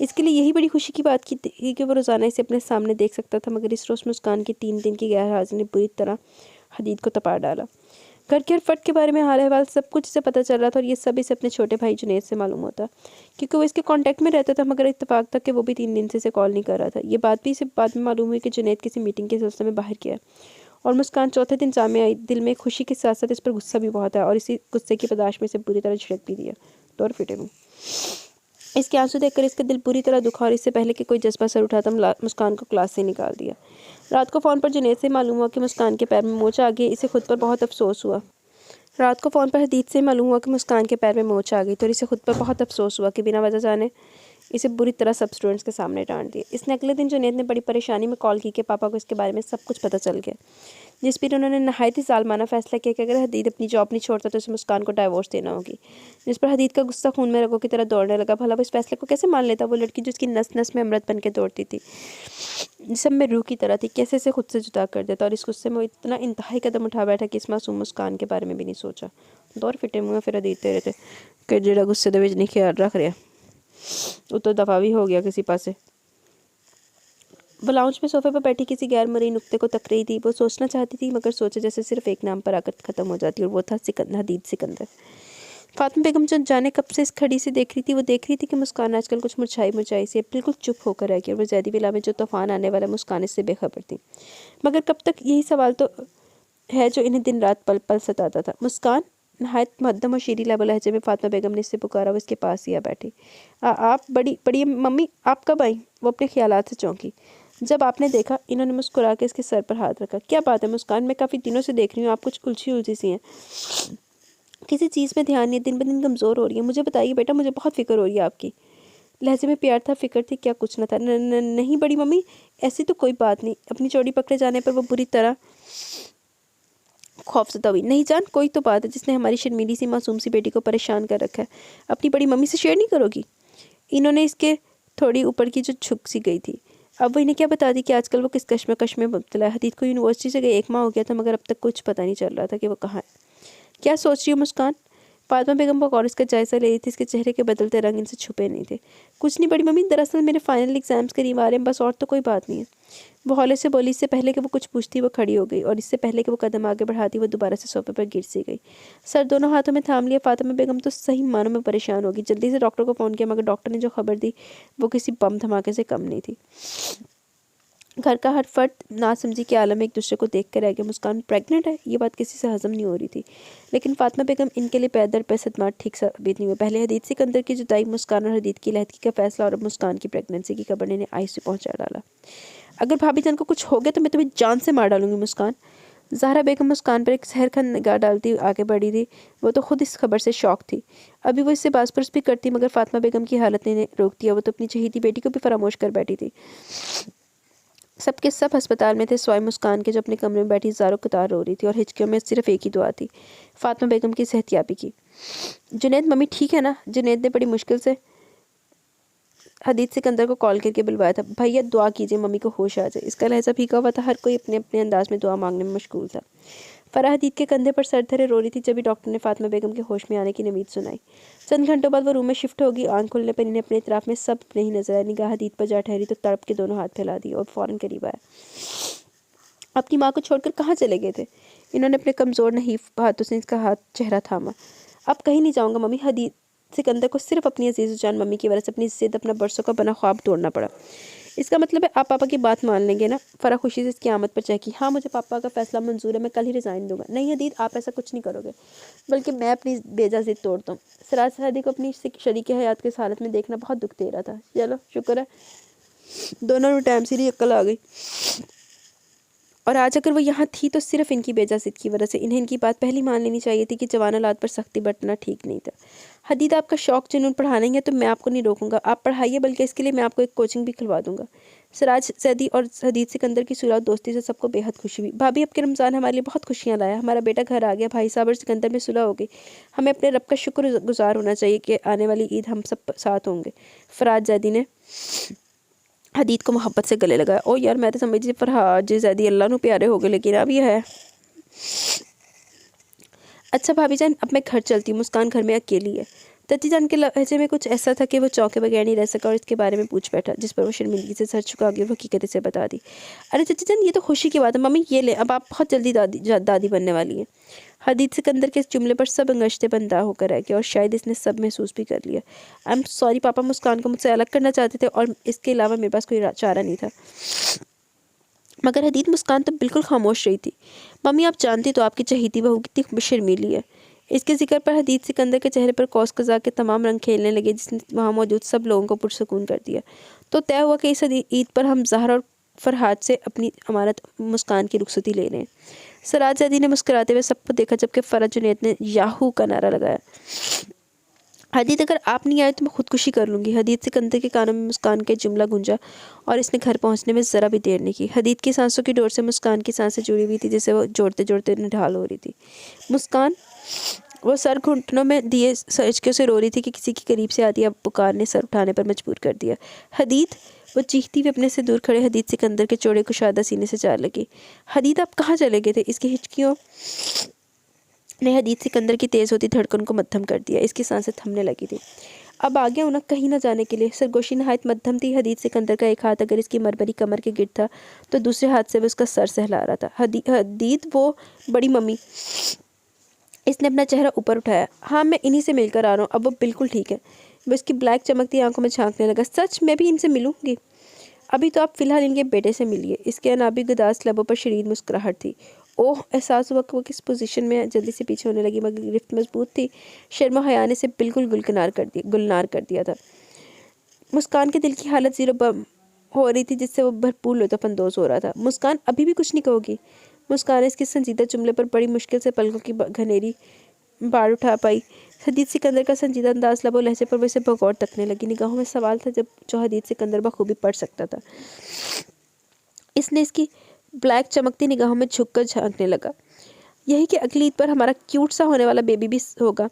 इसके लिए यही बड़ी खुशी की बात की थी कि वो रोज़ाना इसे अपने सामने देख सकता था, मगर इस रोज़ मुस्कान की 3 दिन की गैर हाजिरी ने बुरी तरह हदीद को तपा डाला। घर के हर फट के बारे में हाल अहवाल सब कुछ इसे पता चल रहा था, और ये सब इसे अपने छोटे भाई जुनैद से मालूम होता, क्योंकि वो इसके कांटेक्ट में रहता था। मगर इत्तेफाक था कि वो भी 3 दिन से इसे कॉल नहीं कर रहा था। ये बात भी इसे बाद में मालूम हुई कि जुनैद किसी मीटिंग के सिलसिले में बाहर गया, और मुस्कान चौथे दिन जामे आई। दिल में खुशी के साथ साथ इस पर गुस्सा भी बहुत है, और इसी गुस्से की बर्दाश्त में इसे बुरी तरह झिड़क भी दिया। दौर फिटे मुँह इसके आंसू देखकर इसका दिल बुरी तरह दुखा, और इससे पहले कि कोई जज्बा सर उठाता मुस्कान को क्लास से निकाल दिया। रात को फ़ोन पर जुनैद से मालूम हुआ कि मुस्कान के पैर में मोच आ गई। इसे खुद पर बहुत अफसोस हुआ। रात को फ़ोन पर हदीद से मालूम हुआ कि मुस्कान के पैर में मोच आ गई, तो इसे खुद पर बहुत अफसोस हुआ कि बिना वजह जाने इसे बुरी तरह सब स्टूडेंट्स के सामने डांट दिया। इसने अगले दिन जुनैद ने बड़ी परेशानी में कॉल की कि पापा को इसके बारे में सब कुछ पता चल गया, जिस पर उन्होंने नहायत ही ज़ालिमाना फैसला किया कि अगर हदीद अपनी जॉब नहीं छोड़ता तो उसे मुस्कान को डाइवोर्स देना होगी। जिस पर हदीद का गुस्सा खून में रगों की तरह दौड़ने लगा। भला वो इस फैसले को कैसे मान लेता? वो लड़की जो उसकी नस नस में अमृत बन के दौड़ती थी, जिसम में रूह की तरह थी, कैसे इसे खुद से जुदा कर देता? और इस गुस्से में वो इतना इंतहाई कदम उठा बैठा कि इस मासूम मुस्कान के बारे में भी नहीं सोचा। दौर फिटे मुँह फिर हदीद तेरे थे कि जेड़ा गुस्से दे विच नहीं ख्याल रख रहा, वो तो दफ़ा भी हो गया किसी पासे। वो लाउंज में सोफे पर बैठी किसी गैर मरई नुक्ते को तक रही थी। वो सोचना चाहती थी, मगर सोचे जैसे सिर्फ एक नाम पर आकर ख़त्म हो जाती, और वो था हदीद सिकंदर। फातिमा बेगम जो जाने कब से इस खड़ी से देख रही थी। वो देख रही थी कि मुस्कान आजकल कुछ मुरझाई से बिल्कुल चुप होकर रह गई, और वो ज़ैदी विला में जो तूफ़ान आने वाला, मुस्कान इससे बेखबर थी। मगर कब तक? यही सवाल तो है जो इन्हें दिन रात पल पल सताता था। मुस्कान, नहायत मध्यम और शीरी लबल लहजे में फातिमा बेगम ने इससे पुकारा। वो इसके पास ही आ बैठी। आप बड़ी मम्मी, आप कब आई? वो अपने ख्यालात से चौंकी जब आपने देखा। इन्होंने मुस्कुरा के इसके सर पर हाथ रखा। क्या बात है मुस्कान, मैं काफ़ी दिनों से देख रही हूँ, आप कुछ उलझी सी हैं, किसी चीज़ में ध्यान नहीं, दिन ब दिन कमज़ोर हो रही है। मुझे बताइए बेटा, मुझे बहुत फिक्र हो रही है आपकी। लहजे में प्यार था, फिक्र थी, क्या कुछ न था। नहीं बड़ी मम्मी, ऐसी तो कोई बात नहीं। अपनी चोरी पकड़े जाने पर वो बुरी तरह खौफज़दा हुई। नहीं जान, कोई तो बात है जिसने हमारी शर्मीली सी मासूम सी बेटी को परेशान कर रखा है। अपनी बड़ी मम्मी से शेयर नहीं करोगी? इन्होंने इसके थोड़ी ऊपर की जो झुक सी गई थी। अब वो इन्हें क्या बता दी कि आजकल वो किस कश्मकश में मुब्तला है। हदीद को यूनिवर्सिटी से गए 1 माह हो गया था, मगर अब तक कुछ पता नहीं चल रहा था कि वो कहाँ है। क्या सोच रही हो मुस्कान? फातिमा बेगम वो और इसका जायज़ा ले रही थी। इसके चेहरे के बदलते रंग इनसे छुपे नहीं थे। कुछ नहीं बड़ी मम्मी, दरअसल मेरे फाइनल एग्जाम्स करीब आ रहे हैं, बस, और तो कोई बात नहीं है। वो हौले से बोली। इससे पहले कि वो कुछ पूछती वो खड़ी हो गई, और इससे पहले कि वो कदम आगे बढ़ाती वो दोबारा से सोफे पर गिर सी गई। सर दोनों हाथों में थाम लिया। फातिमा बेगम तो सही मानों में परेशान होगी। जल्दी से डॉक्टर को फ़ोन किया, मगर डॉक्टर ने जो खबर दी वो किसी बम धमाके से कम नहीं थी। घर का हर फर्द नासमझी के आलम में एक दूसरे को देख कर रह गया। मुस्कान प्रेग्नेंट है, ये बात किसी से हजम नहीं हो रही थी, लेकिन फातिमा बेगम इनके लिए पैदर पे सदमात ठीक साबित नहीं हुए। पहले हदीद सिकंदर की जुदाई, मुस्कान और हदीद की लहदगी का फैसला, और अब मुस्कान की प्रेगनेंसी की खबर ने इन्हें आईसीयू पहुंचा डाला। अगर भाभी जान को कुछ हो गया तो मैं तुम्हें जान से मार डालूंगी मुस्कान। ज़हरा बेगम मुस्कान पर एक सहरखंद निगाह डालती आगे बढ़ी थी। वो तो खुद इस खबर से शौक थी। अभी वो इससे बाज़पुरस भी करती मगर फातिमा बेगम की हालत ने रोक दिया। वो तो अपनी चहेती बेटी को भी फरामोश कर बैठी थी। सब के सब अस्पताल में थे सिवाय मुस्कान के, जो अपने कमरे में बैठी ज़ारो कतार रो रही थी और हिचकियों में सिर्फ एक ही दुआ थी, फातिमा बेगम की सेहतियाबी की। जुनैद, मम्मी ठीक है ना? जुनैद ने बड़ी मुश्किल से हदीद सिकंदर को कॉल करके बुलवाया था। भैया दुआ कीजिए मम्मी को होश आ जाए। इसका लहजा फीका हुआ था। हर कोई अपने अपने अंदाज में दुआ मांगने में मशगूल था। फराह हदीद के कंधे पर सर धरे रो रही थी जब भी डॉक्टर ने फातिमा बेगम के होश में आने की नवीद सुनाई। चंद घंटों बाद वो रूम में शिफ्ट होगी। आंख खुलने पर इन्हें अपने इतराफ में सब नहीं नजर आया। निगाह हदीद पर जा ठहरी तो तड़प के दोनों हाथ फैला दिए और फौरन करीब आया। अपनी माँ को छोड़कर कहाँ चले गए थे? इन्होंने अपने कमज़ोर नहीफ हाथों से इसका चेहरा थामा। अब कहीं नहीं जाऊँगा मम्मी। हदीद सिकंदर को सिर्फ अपनी अजीज़ जान मम्मी की वजह से अपनी जिद, अपना बरसों का बना ख्वाब तोड़ना पड़ा। इसका मतलब है आप पापा की बात मान लेंगे ना? फराह खुशी से इसकी आमद पर चहकी। हाँ, मुझे पापा का फैसला मंजूर है। मैं कल ही रिज़ाइन दूंगा। नहीं हदीद, आप ऐसा कुछ नहीं करोगे, बल्कि मैं अपनी बेजा जिद तोड़ता हूँ। सिराज सदी को अपनी शरीक हयात के इस हालत में देखना बहुत दुख दे रहा था। चलो शुक्र है दोनों टाइम से ही अक्ल आ गई। और आज अगर वो यहाँ थी तो सिर्फ इनकी बेजा जिद की वजह से। इन्हें इनकी बात पहली मान लेनी चाहिए थी कि जवान औलाद पर सख्ती बरतना ठीक नहीं था। हदीद, आपका शौक जुनून पढ़ाने है तो मैं आपको नहीं रोकूंगा। आप पढ़ाइए, बल्कि इसके लिए मैं आपको एक कोचिंग भी खुलवा दूंगा। सिराज सैदी और हदीद सिकंदर की सुलह दोस्ती से सबको बेहद खुशी हुई। भाभी, अब के रमज़ान हमारे लिए बहुत खुशियाँ लाया। हमारा बेटा घर आ गया। भाई साहब और सिकंदर में सुलह हो गई। हमें अपने रब का शुक्र गुजार होना चाहिए कि आने वाली ईद हम सब साथ होंगे। फराज जैदी ने हदीद को मोहब्बत से गले लगाया। ओ यार, मैं तो समझी फरहाद जैदी अल्लाह नू प्यारे हो गए, लेकिन अब यह है। अच्छा भाभी जान, अब मैं घर चलती हूँ। मुस्कान घर में अकेली है। तती जान के लहजे में कुछ ऐसा था कि वो चौंके बगैर नहीं रह सका और इसके बारे में पूछ बैठा, जिस पर वो शर्मिंदगी से सर झुका गया। वो हकीकत से बता दी। अरे तती जान, ये तो खुशी की बात है। मम्मी ये ले, अब आप बहुत जल्दी दादी बनने वाली हैं। हदीद सिकंदर के इस जुमले पर सब अंगश्ते बंदा होकर रह गया और शायद इसने सब महसूस भी कर लिया। आई एम सॉरी पापा, मुस्कान को मुझसे अलग करना चाहते थे और इसके अलावा मेरे पास कोई चारा नहीं था। मगर हदीद, मुस्कान तो बिल्कुल खामोश रही थी। मम्मी, आप जानती तो आपकी चहेती बहू कितनी शर्मीली है। इसके जिक्र पर हदीद सिकंदर के चेहरे पर कौस कज़ा के तमाम रंग खेलने लगे, जिसने वहाँ मौजूद सब लोगों को पुरसकून कर दिया। तो तय हुआ कि इस ईद पर हम ज़हरा और फरहाद से अपनी अमानत मुस्कान की रुखसती ले रहे हैं। सराज जैदी ने मुस्कुराते हुए सबको देखा, जबकि फरहत जुनैद ने याहू का नारा लगाया। हदीद, अगर आप नहीं आए तो मैं खुदकुशी कर लूँगी। हदीद सिकंदर के कानों में मुस्कान के जुमला गूंजा और इसने घर पहुँचने में ज़रा भी देर नहीं की। हदीद की सांसों की डोर से मुस्कान की सांसें जुड़ी हुई थी, जैसे वो जोड़ते जोड़ते निढाल हो रही थी। मुस्कान, वो सर घुटनों में दिए सचकियों से रो रही थी कि किसी की करीब से आती पुकार ने सर उठाने पर मजबूर कर दिया। हदीद, वो चीखती हुई अपने से दूर खड़े हदीद सिकंदर के चौड़े कुशादा सीने से जा लगी। हदीद, आप कहाँ चले गए थे? इसकी हिचकियों ने हदीद सिकंदर की तेज़ होती धड़कन को मध्यम कर दिया। इसकी सांसें थमने लगी थी। अब आ गया उन्हें कहीं ना जाने के लिए। सरगोशी नहायत मध्यम थी। हदीद सिकंदर का एक हाथ अगर इसकी मरमरी कमर के गिर था तो दूसरे हाथ से वो उसका सर सहला रहा था। हदीद, वो बड़ी मम्मी। इसने अपना चेहरा ऊपर उठाया। हाँ, मैं इन्हीं से मिलकर आ रहा हूँ। अब वो बिल्कुल ठीक है। वो इसकी ब्लैक चमकती आंखों में झांकने लगा। सच? मैं भी इनसे मिलूंगी? अभी तो आप फिलहाल इनके बेटे से मिलिए। इसके अनाबी गुदास लबों पर शरीर मुस्कुराहट थी। ओह, एहसास हुआ कि वो किस पोजीशन में जल्दी से पीछे होने लगी, मगर गिरफ्त मजबूत थी। शर्मा हया ने से बिल्कुल गुलनार कर दिया था। मुस्कान के दिल की हालत जीरो बम हो रही थी, जिससे वो भरपूर लुत्फ़अंदोज़ हो रहा था। मुस्कान, अभी भी कुछ नहीं कहोगी? मुस्कान इसके संजीदा जुमले पर बड़ी मुश्किल से पलकों की घनेरी बाढ़ उठा पाई। हदीद सिकंदर का संजीदा अंदाज लबो लहजे पर वैसे बगौर तकने लगी। निगाहों में सवाल था जो हदीद सिकंदर बखूबी पढ़ सकता था। इसने इसकी ब्लैक चमकती निगाहों में झुककर झांकने लगा। यही कि अगली ईद पर हमारा क्यूट सा होने वाला बेबी भी होगा।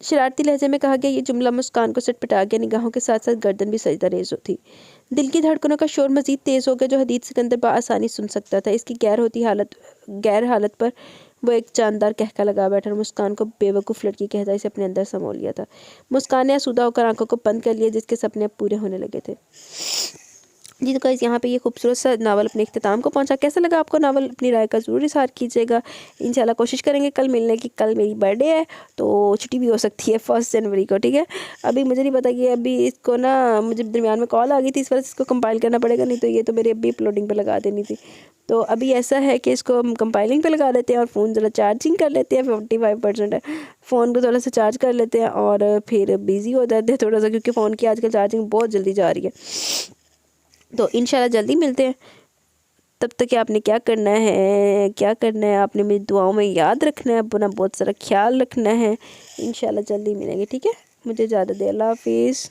शरारती लहजे में कहा गया। ये जुमला मुस्कान को सटपटा गया। निगाहों के साथ साथ गर्दन भी सजदा रेज थी। दिल की धड़कनों का शोर मजीद तेज़ हो गया, जो हदीद सिकंदर बआसानी सुन सकता था। इसकी गैर हालत पर वो एक जानदार कहका लगा बैठा और मुस्कान को बेवकूफ़ लड़की कहता इसे अपने अंदर समो लिया था। मुस्कान ने आसूदा होकर आंखों को बंद कर लिया, जिसके सपने अब पूरे होने लगे थे। जी तो गाइस, यहाँ पे ये खूबसूरत सा नावल अपने इख्तिताम को पहुँचा। कैसा लगा आपको नावल? अपनी राय का ज़रूर इज़हार कीजिएगा। इंशाल्लाह कोशिश करेंगे कल मिलने की। कल मेरी बर्थडे है तो छुट्टी भी हो सकती है 1 जनवरी को, ठीक है। अभी मुझे नहीं पता कि अभी इसको ना, मुझे दरमियान में कॉल आ गई थी, इस वजह से इसको कंपाइल करना पड़ेगा, नहीं तो ये तो मेरी अभी अपलोडिंग पर लगा देनी थी। तो अभी ऐसा है कि इसको हम कंपाइलिंग पे लगा देते हैं और फ़ोन ज़रा चार्जिंग कर लेते हैं। 55% है। फ़ोन को थोड़ा सा चार्ज कर लेते हैं और फिर बिज़ी हो जाते हैं थोड़ा सा, क्योंकि फ़ोन की आजकल चार्जिंग बहुत जल्दी जा रही है। तो इंशाल्लाह जल्दी मिलते हैं। तब तक आपने क्या करना है, आपने मेरी दुआओं में याद रखना है, अपना बहुत सारा ख्याल रखना है। इंशाल्लाह जल्दी मिलेंगे, ठीक है। मुझे इजाज़त दे, अल्लाह हाफिज़।